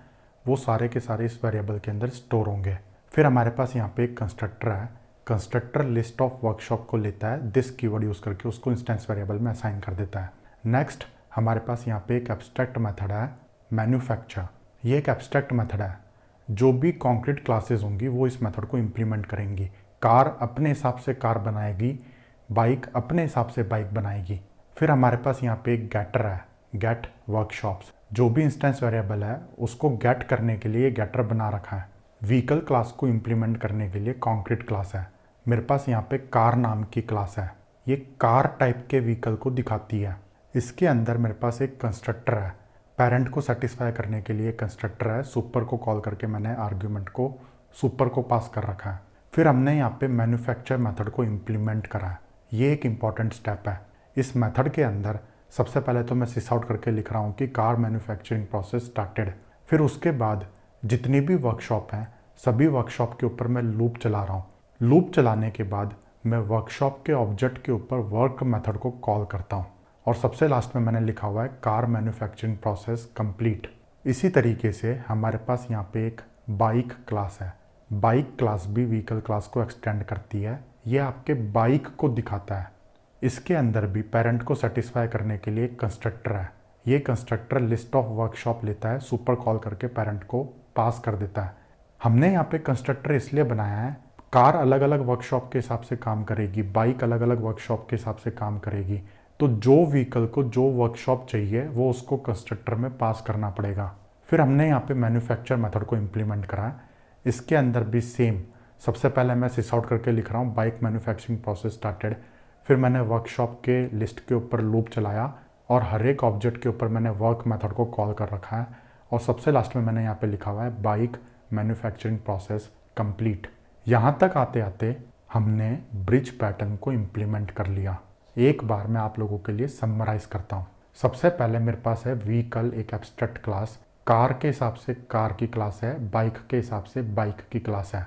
A: वो सारे के सारे इस वेरिएबल के अंदर स्टोर होंगे। फिर हमारे पास यहाँ पे एक कंस्ट्रक्टर है। कंस्ट्रक्टर लिस्ट ऑफ वर्कशॉप को लेता है, दिस कीवर्ड यूज़ करके उसको इंस्टेंस वेरिएबल में असाइन कर देता है। नेक्स्ट हमारे पास यहाँ पे एक एब्स्ट्रैक्ट मेथड है मैन्युफैक्चर। ये एक एब्स्ट्रैक्ट मेथड है, जो भी कॉन्क्रीट क्लासेस होंगी वो इस मेथड को इम्प्लीमेंट करेंगी। कार अपने हिसाब से कार बनाएगी, बाइक अपने हिसाब से बाइक बनाएगी। फिर हमारे पास यहाँ पे एक गेटर है, गेट वर्कशॉप्स। जो भी इंस्टेंस वेरिएबल है उसको गेट करने के लिए गेटर बना रखा है। व्हीकल क्लास को इम्प्लीमेंट करने के लिए कॉन्क्रीट क्लास है। मेरे पास यहाँ पे कार नाम की क्लास है। ये कार टाइप के व्हीकल को दिखाती है। इसके अंदर मेरे पास एक कंस्ट्रक्टर है। पेरेंट को सेटिस्फाई करने के लिए कंस्ट्रक्टर है। सुपर को कॉल करके मैंने आर्ग्यूमेंट को सुपर को पास कर रखा है। फिर हमने यहाँ पे मैन्युफैक्चर मेथड को इम्प्लीमेंट करा है। ये एक इम्पॉर्टेंट स्टेप है। इस मेथड के अंदर सबसे पहले तो मैं सिस आउट करके लिख रहा हूँ कि कार मैन्युफैक्चरिंग प्रोसेस स्टार्टेड। फिर उसके बाद जितनी भी वर्कशॉप हैं सभी वर्कशॉप के ऊपर मैं लूप चला रहा हूँ। लूप चलाने के बाद मैं वर्कशॉप के ऑब्जेक्ट के ऊपर वर्क मेथड को कॉल करता हूँ और सबसे लास्ट में मैंने लिखा हुआ है कार मैन्युफैक्चरिंग प्रोसेस कंप्लीट। इसी तरीके से हमारे पास यहाँ पे एक बाइक क्लास है। बाइक क्लास भी व्हीकल क्लास को एक्सटेंड करती है। ये आपके बाइक को दिखाता है। इसके अंदर भी पेरेंट को सेटिस्फाई करने के लिए एक कंस्ट्रक्टर है। ये कंस्ट्रक्टर लिस्ट ऑफ वर्कशॉप लेता है, सुपर कॉल करके पेरेंट को पास कर देता है। हमने यहाँ पे कंस्ट्रक्टर इसलिए बनाया है, कार अलग अलग वर्कशॉप के हिसाब से काम करेगी, बाइक अलग अलग वर्कशॉप के हिसाब से काम करेगी। तो जो व्हीकल को जो वर्कशॉप चाहिए वो उसको कंस्ट्रक्टर में पास करना पड़ेगा। फिर हमने यहाँ पे मैन्युफैक्चर मेथड को इम्प्लीमेंट करा है। इसके अंदर भी सेम, सबसे पहले मैं सिस आउट करके लिख रहा हूँ बाइक मैन्युफैक्चरिंग प्रोसेस स्टार्टेड। फिर मैंने वर्कशॉप के लिस्ट के ऊपर लूप चलाया और हर एक ऑब्जेक्ट के ऊपर मैंने वर्क मेथड को कॉल कर रखा है। और सबसे लास्ट में मैंने यहाँ पे लिखा हुआ है बाइक मैन्युफैक्चरिंग प्रोसेस कंप्लीट। यहाँ तक आते आते हमने ब्रिज पैटर्न को इम्प्लीमेंट कर लिया। एक बार मैं आप लोगों के लिए समराइज करता हूँ। सबसे पहले मेरे पास है व्हीकल, एक एब्स्ट्रैक्ट क्लास। कार के हिसाब से कार की क्लास है, बाइक के हिसाब से बाइक की क्लास है।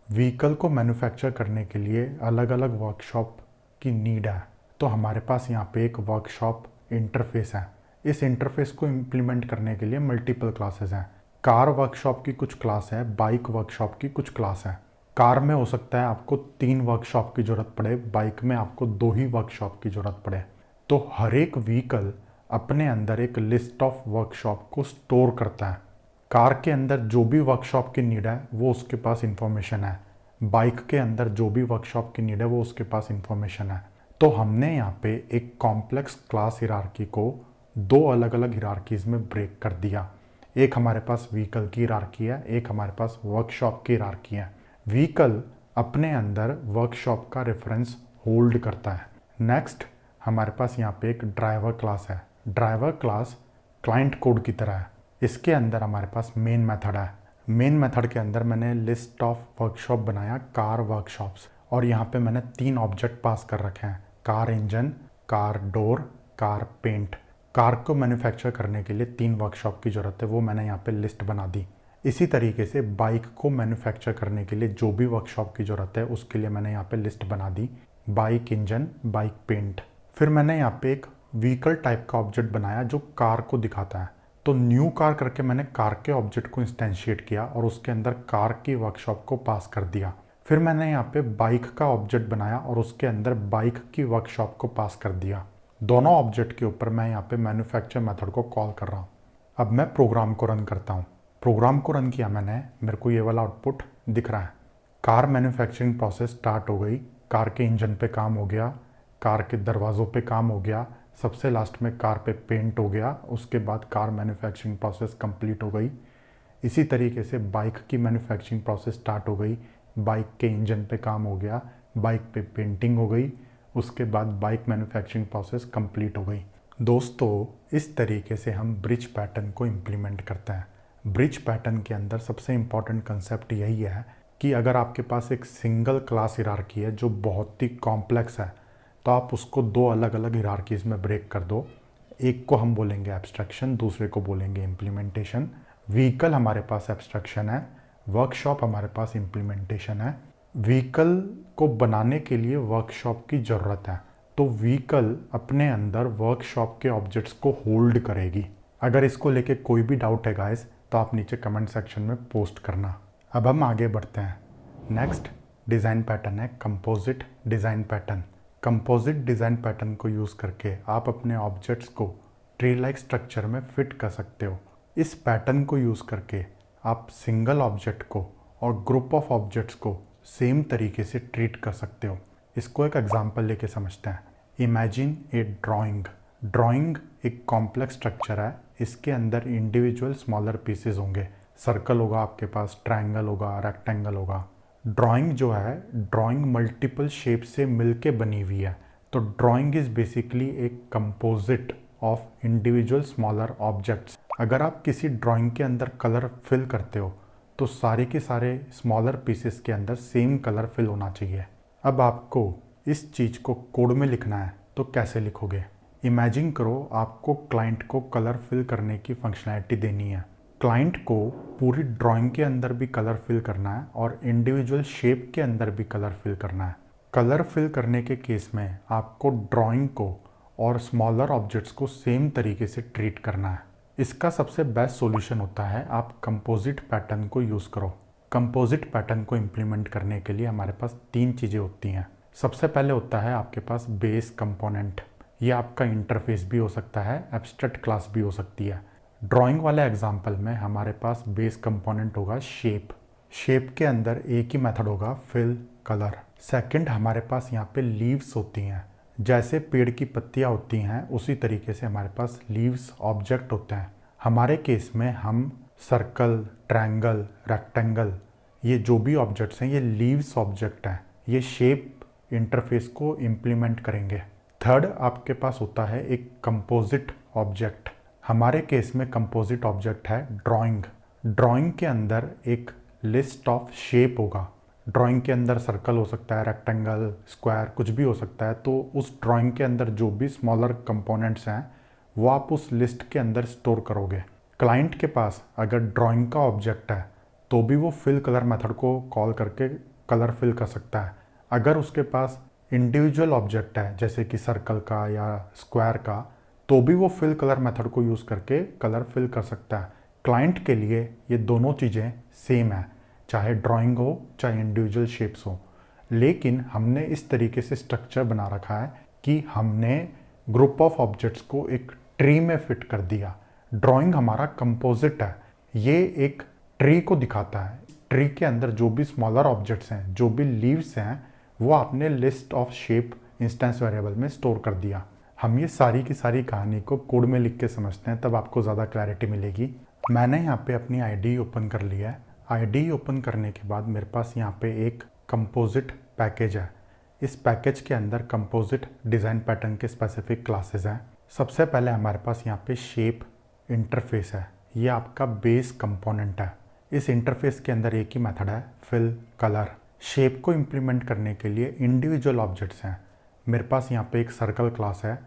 A: व्हीकल को मैन्युफैक्चर करने के लिए अलग अलग वर्कशॉप की नीड है, तो हमारे पास यहाँ पे एक वर्कशॉप इंटरफेस है। इस इंटरफेस को इम्प्लीमेंट करने के लिए मल्टीपल क्लासेस हैं। कार वर्कशॉप की कुछ क्लास है, बाइक वर्कशॉप की कुछ क्लास है। कार में हो सकता है आपको 3 वर्कशॉप की ज़रूरत पड़े, बाइक में आपको 2 ही वर्कशॉप की ज़रूरत पड़े। तो हर एक व्हीकल अपने अंदर एक लिस्ट ऑफ वर्कशॉप को स्टोर करता है। कार के अंदर जो भी वर्कशॉप की नीड है वो उसके पास इंफॉर्मेशन है, बाइक के अंदर जो भी वर्कशॉप की नीड है वो उसके पास इंफॉर्मेशन है। तो हमने यहाँ पे एक कॉम्प्लेक्स क्लास हिरार्की को 2 अलग अलग हिरार्कीज में ब्रेक कर दिया। एक हमारे पास व्हीकल की हिरार्की है, एक हमारे पास वर्कशॉप की हिरार्की है। व्हीकल अपने अंदर वर्कशॉप का रेफरेंस होल्ड करता है। नेक्स्ट हमारे पास यहाँ पे एक ड्राइवर क्लास है। ड्राइवर क्लास क्लाइंट कोड की तरह है। इसके अंदर हमारे पास मेन मेथड है। मेन मेथड के अंदर मैंने लिस्ट ऑफ वर्कशॉप बनाया, कार वर्कशॉप्स, और यहाँ पे मैंने 3 ऑब्जेक्ट पास कर रखे हैं, car engine, car door, car paint. Car को मैन्युफैक्चर करने के लिए 3 वर्कशॉप की ज़रूरत है, वो मैंने यहाँ पे लिस्ट बना दी। इसी तरीके से बाइक को मैन्युफैक्चर करने के लिए जो भी वर्कशॉप की ज़रूरत है उसके लिए मैंने यहाँ पे लिस्ट बना दी, बाइक इंजन, बाइक पेंट। फिर मैंने यहाँ पे एक व्हीकल टाइप का ऑब्जेक्ट बनाया जो कार को दिखाता है। तो न्यू कार करके मैंने कार के ऑब्जेक्ट को इंस्टेंशिएट किया और उसके अंदर कार की वर्कशॉप को पास कर दिया। फिर मैंने यहाँ पे बाइक का ऑब्जेक्ट बनाया और उसके अंदर बाइक की वर्कशॉप को पास कर दिया। दोनों ऑब्जेक्ट के ऊपर मैं यहाँ पे मैन्युफैक्चर मेथड को कॉल कर रहा हूँ। अब मैं प्रोग्राम को रन करता हूँ। प्रोग्राम को रन किया मैंने, मेरे को ये वाला आउटपुट दिख रहा है। कार मैन्युफैक्चरिंग प्रोसेस स्टार्ट हो गई, कार के इंजन पे काम हो गया, कार के दरवाज़ों पे काम हो गया, सबसे लास्ट में कार पे पेंट हो गया, उसके बाद कार मैन्युफैक्चरिंग प्रोसेस कंप्लीट हो गई। इसी तरीके से बाइक की मैन्युफैक्चरिंग प्रोसेस स्टार्ट हो गई, बाइक के इंजन पे काम हो गया, बाइक पे पेंटिंग हो गई, उसके बाद बाइक मैन्युफैक्चरिंग प्रोसेस कंप्लीट हो गई। दोस्तों, इस तरीके से हम ब्रिज पैटर्न को इम्प्लीमेंट करते हैं। ब्रिज पैटर्न के अंदर सबसे इम्पॉर्टेंट कंसेप्ट यही है कि अगर आपके पास एक सिंगल क्लास हिरार्की है जो बहुत ही कॉम्प्लेक्स है, तो आप उसको 2 अलग अलग हिरार्कीज़ में ब्रेक कर दो। एक को हम बोलेंगे एब्स्ट्रैक्शन, दूसरे को बोलेंगे इम्प्लीमेंटेशन। व्हीकल हमारे पास एब्स्ट्रैक्शन है, वर्कशॉप हमारे पास इम्प्लीमेंटेशन है। व्हीकल को बनाने के लिए वर्कशॉप की ज़रूरत है, तो व्हीकल अपने अंदर वर्कशॉप के ऑब्जेक्ट्स को होल्ड करेगी। अगर इसको लेके कोई भी डाउट है गाइस, तो आप नीचे कमेंट सेक्शन में पोस्ट करना। अब हम आगे बढ़ते हैं। नेक्स्ट डिज़ाइन पैटर्न है composite design pattern. Composite design pattern को यूज़ करके आप अपने ऑब्जेक्ट्स को ट्री लाइक स्ट्रक्चर में फिट कर सकते हो। इस पैटर्न को यूज़ करके आप सिंगल ऑब्जेक्ट को और ग्रुप ऑफ ऑब्जेक्ट्स को सेम तरीके से ट्रीट कर सकते हो। इसको एक एग्जांपल लेके समझते हैं। इमेजिन ए ड्राइंग। ड्राइंग एक कॉम्प्लेक्स स्ट्रक्चर है। इसके अंदर इंडिविजुअल स्मॉलर पीसेस होंगे। सर्कल होगा आपके पास, ट्रायंगल होगा, रेक्टेंगल होगा। ड्राइंग जो है, ड्राइंग मल्टीपल शेप से मिलके बनी हुई है। तो ड्राइंग इज बेसिकली एक composite of individual smaller objects. अगर आप किसी ड्राइंग के अंदर कलर फिल करते हो तो सारे के सारे स्मॉलर पीसेस के अंदर सेम कलर फिल होना चाहिए। अब आपको इस चीज़ को कोड में लिखना है, तो कैसे लिखोगे? इमेजिन करो आपको क्लाइंट को कलर फिल करने की फंक्शनैलिटी देनी है। क्लाइंट को पूरी ड्राइंग के अंदर भी कलर फिल करना है और इंडिविजुअल शेप के अंदर भी कलर फिल करना है। कलर फिल करने के केस में आपको ड्राइंग को और स्मॉलर ऑब्जेक्ट्स को सेम तरीके से ट्रीट करना है। इसका सबसे बेस्ट सॉल्यूशन होता है आप कंपोजिट पैटर्न को यूज़ करो। कंपोजिट पैटर्न को इम्प्लीमेंट करने के लिए हमारे पास 3 चीज़ें होती हैं। सबसे पहले होता है आपके पास बेस कंपोनेंट। ये आपका इंटरफेस भी हो सकता है, एब्स्ट्रैक्ट क्लास भी हो सकती है। ड्राइंग वाले एग्जाम्पल में हमारे पास बेस कंपोनेंट होगा शेप। शेप के अंदर एक ही मेथड होगा फिल कलर। सेकंड, हमारे पास यहाँ पे लीव्स होती हैं। जैसे पेड़ की पत्तियाँ होती हैं उसी तरीके से हमारे पास लीव्स ऑब्जेक्ट होते हैं। हमारे केस में हम सर्कल, ट्रायंगल, रेक्टेंगल, ये जो भी ऑब्जेक्ट्स हैं ये लीव्स ऑब्जेक्ट हैं। ये शेप इंटरफेस को इम्प्लीमेंट करेंगे। थर्ड, आपके पास होता है एक कंपोजिट ऑब्जेक्ट। हमारे केस में कंपोजिट ऑब्जेक्ट है ड्राइंग। ड्राइंग के अंदर एक लिस्ट ऑफ शेप होगा। ड्राइंग के अंदर सर्कल हो सकता है, रेक्टेंगल, स्क्वायर, कुछ भी हो सकता है। तो उस ड्राइंग के अंदर जो भी स्मॉलर कंपोनेंट्स हैं वो आप उस लिस्ट के अंदर स्टोर करोगे। क्लाइंट के पास अगर ड्राइंग का ऑब्जेक्ट है तो भी वो फिल कलर मेथड को कॉल करके कलर फिल कर सकता है। अगर उसके पास इंडिविजुअल ऑब्जेक्ट है जैसे कि सर्कल का या स्क्वायर का, तो भी वो फिल कलर मेथड को यूज़ करके कलर फिल कर सकता है। क्लाइंट के लिए ये दोनों चीज़ें सेम है, चाहे ड्राइंग हो चाहे इंडिविजुअल शेप्स हो। लेकिन हमने इस तरीके से स्ट्रक्चर बना रखा है कि हमने ग्रुप ऑफ ऑब्जेक्ट्स को एक ट्री में फिट कर दिया। ड्राइंग हमारा कंपोजिट है, ये एक ट्री को दिखाता है। ट्री के अंदर जो भी स्मॉलर ऑब्जेक्ट्स हैं, जो भी लीव्स हैं, वो आपने list of shape instance variable में स्टोर कर दिया। हम ये सारी की सारी कहानी को कोड में लिख के समझते हैं, तब आपको ज़्यादा क्लैरिटी मिलेगी। मैंने यहाँ पे अपनी आईडी ओपन कर लिया है। आईडी ओपन करने के बाद मेरे पास यहाँ पे एक कंपोजिट पैकेज है। इस पैकेज के अंदर कंपोजिट डिज़ाइन पैटर्न के स्पेसिफिक क्लासेस हैं। सबसे पहले हमारे पास यहाँ पे शेप इंटरफेस है। ये आपका बेस कंपोनेंट है। इस इंटरफेस के अंदर एक ही मेथड है फिल कलर। शेप को इम्प्लीमेंट करने के लिए इंडिविजुअल ऑब्जेक्ट्स हैं। मेरे पास यहाँ पे एक सर्कल क्लास है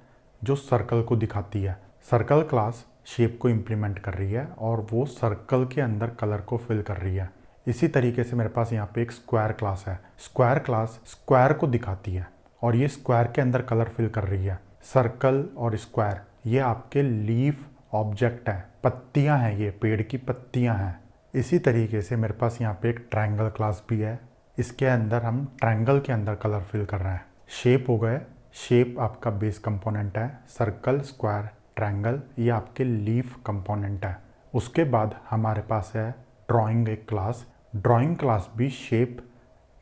A: जो सर्कल को दिखाती है। सर्कल क्लास शेप को इम्प्लीमेंट कर रही है और वो सर्कल के अंदर कलर को फिल कर रही है। इसी तरीके से मेरे पास यहाँ पे एक स्क्वायर क्लास है। स्क्वायर क्लास स्क्वायर को दिखाती है और ये स्क्वायर के अंदर कलर फिल कर रही है। सर्कल और स्क्वायर ये आपके लीफ ऑब्जेक्ट हैं, पत्तियाँ हैं, ये पेड़ की पत्तियाँ हैं। इसी तरीके से मेरे पास यहाँ पे एक ट्रायंगल क्लास भी है। इसके अंदर हम ट्रायंगल के अंदर कलर फिल कर रहे हैं। शेप हो गए, शेप आपका बेस कंपोनेंट है। सर्कल, स्क्वायर, ट्रायंगल ये आपके लीफ कंपोनेंट है। उसके बाद हमारे पास है ड्राइंग एक क्लास। ड्राइंग क्लास भी शेप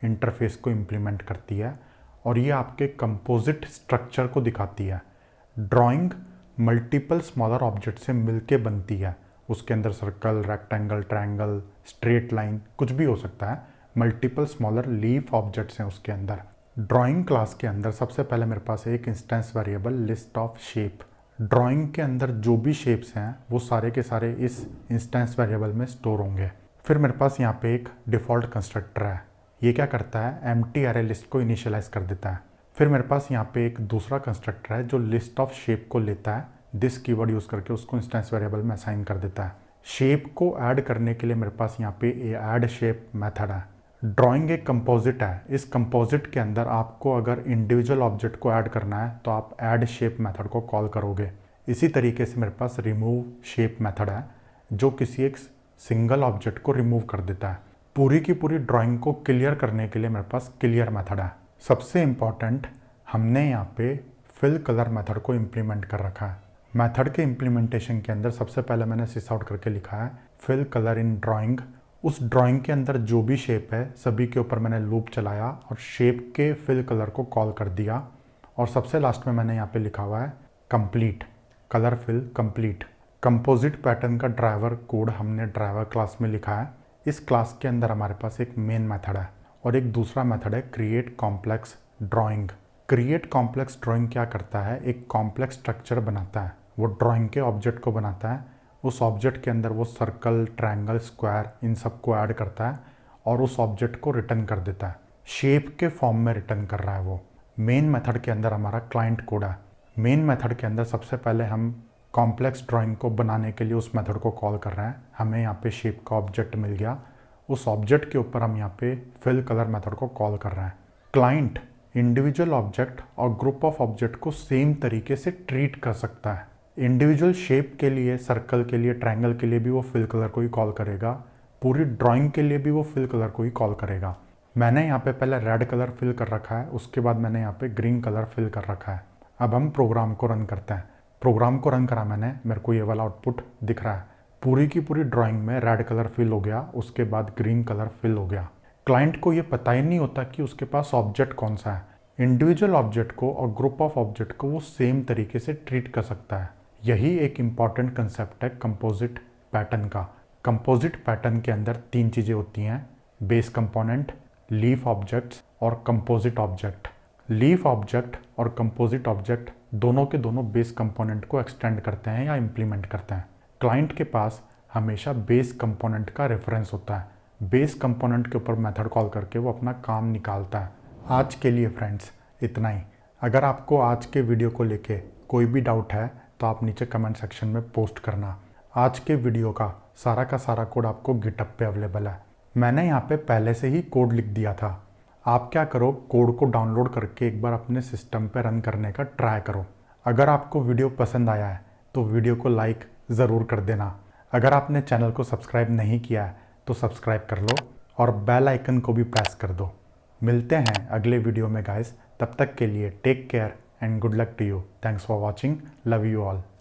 A: इंटरफेस को इम्प्लीमेंट करती है और ये आपके कंपोजिट स्ट्रक्चर को दिखाती है। ड्राइंग मल्टीपल स्मॉलर ऑब्जेक्ट से मिलके बनती है। उसके अंदर circle, rectangle, triangle, straight line कुछ भी हो सकता है। मल्टीपल स्मॉलर लीफ ऑब्जेक्ट्स हैं उसके अंदर। ड्राइंग क्लास के अंदर सबसे पहले मेरे पास एक instance variable list of shape. Drawing के अंदर जो भी शेप्स हैं वो सारे के सारे इस इंस्टेंस वेरिएबल में स्टोर होंगे। फिर मेरे पास यहाँ पे एक डिफ़ॉल्ट कंस्ट्रक्टर है। ये क्या करता है, एम्प्टी अरे लिस्ट को इनिशियलाइज कर देता है। फिर मेरे पास यहाँ पे एक दूसरा कंस्ट्रक्टर है जो लिस्ट ऑफ शेप को लेता है, दिस कीवर्ड यूज़ करके उसको इंस्टेंस वेरिएबल में असाइन कर देता है। शेप को ऐड करने के लिए मेरे पास यहाँ पे ऐड शेप मेथड है। ड्राइंग एक कंपोजिट है। इस कंपोजिट के अंदर आपको अगर इंडिविजुअल ऑब्जेक्ट को ऐड करना है तो आप ऐड शेप मेथड को कॉल करोगे। इसी तरीके से मेरे पास रिमूव शेप मेथड है जो किसी एक सिंगल ऑब्जेक्ट को रिमूव कर देता है। पूरी की पूरी ड्राइंग को क्लियर करने के लिए मेरे पास क्लियर मेथड है। सबसे इम्पॉर्टेंट, हमने यहाँ पे फिल कलर मेथड को इम्प्लीमेंट कर रखा है। मेथड के इम्प्लीमेंटेशन के अंदर सबसे पहले मैंने सिस आउट करके लिखा है फिल कलर इन ड्राइंग। उस ड्राइंग के अंदर जो भी शेप है सभी के ऊपर मैंने लूप चलाया और शेप के फिल कलर को कॉल कर दिया। और सबसे लास्ट में मैंने यहाँ पे लिखा हुआ है complete, colour fill complete. Composite pattern का ड्राइवर कोड हमने ड्राइवर क्लास में लिखा है। इस क्लास के अंदर हमारे पास एक मेन मेथड है और एक दूसरा मेथड है create complex drawing. Create complex drawing क्या करता है, एक कॉम्प्लेक्स स्ट्रक्चर बनाता है, वो ड्राइंग के ऑब्जेक्ट को बनाता है, उस ऑब्जेक्ट के अंदर वो सर्कल, ट्रायंगल, स्क्वायर इन सब को ऐड करता है और उस ऑब्जेक्ट को रिटर्न कर देता है, शेप के फॉर्म में रिटर्न कर रहा है वो। मेन मेथड के अंदर हमारा क्लाइंट कोड है। मेन मेथड के अंदर सबसे पहले हम कॉम्प्लेक्स ड्राइंग को बनाने के लिए उस मेथड को कॉल कर रहे हैं। हमें यहाँ पे शेप का ऑब्जेक्ट मिल गया, उस ऑब्जेक्ट के ऊपर हम यहाँ पे फिल कलर मेथड को कॉल कर रहे हैं। क्लाइंट इंडिविजुअल ऑब्जेक्ट और ग्रुप ऑफ ऑब्जेक्ट को सेम तरीके से ट्रीट कर सकता है। इंडिविजुअल शेप के लिए, सर्कल के लिए, ट्रायंगल के लिए भी वो फिल कलर को ही कॉल करेगा, पूरी ड्राइंग के लिए भी वो फिल कलर को ही कॉल करेगा। मैंने यहाँ पे पहले रेड कलर फिल कर रखा है, उसके बाद मैंने यहाँ पे ग्रीन कलर फिल कर रखा है। अब हम प्रोग्राम को रन करते हैं। प्रोग्राम को रन करा मैंने, मेरे को ये वाला आउटपुट दिख रहा है। पूरी की पूरी ड्राइंग में रेड कलर फिल हो गया, उसके बाद ग्रीन कलर फिल हो गया। क्लाइंट को ये पता ही नहीं होता कि उसके पास ऑब्जेक्ट कौन सा है। इंडिविजुअल ऑब्जेक्ट को और ग्रुप ऑफ ऑब्जेक्ट को वो सेम तरीके से ट्रीट कर सकता है। यही एक इम्पॉर्टेंट कंसेप्ट है कंपोजिट पैटर्न का। कंपोजिट पैटर्न के अंदर 3 चीज़ें होती हैं, बेस कंपोनेंट, लीफ ऑब्जेक्ट्स और कंपोजिट ऑब्जेक्ट। लीफ ऑब्जेक्ट और कंपोजिट ऑब्जेक्ट दोनों के दोनों बेस कंपोनेंट को एक्सटेंड करते हैं या इम्प्लीमेंट करते हैं। क्लाइंट के पास हमेशा बेस कंपोनेंट का रेफरेंस होता है। बेस कंपोनेंट के ऊपर मेथड कॉल करके वो अपना काम निकालता है। आज के लिए फ्रेंड्स इतना ही। अगर आपको आज के वीडियो को लेके कोई भी डाउट है तो आप नीचे कमेंट सेक्शन में पोस्ट करना। आज के वीडियो का सारा कोड आपको गिटहब पे अवेलेबल है। मैंने यहाँ पे पहले से ही कोड लिख दिया था। आप क्या करो, कोड को डाउनलोड करके एक बार अपने सिस्टम पे रन करने का ट्राई करो। अगर आपको वीडियो पसंद आया है तो वीडियो को लाइक ज़रूर कर देना। अगर आपने चैनल को सब्सक्राइब नहीं किया है तो सब्सक्राइब कर लो और बेल आइकन को भी प्रेस कर दो। मिलते हैं अगले वीडियो में गाइस, तब तक के लिए take care and good luck to you. Thanks for watching, love you all.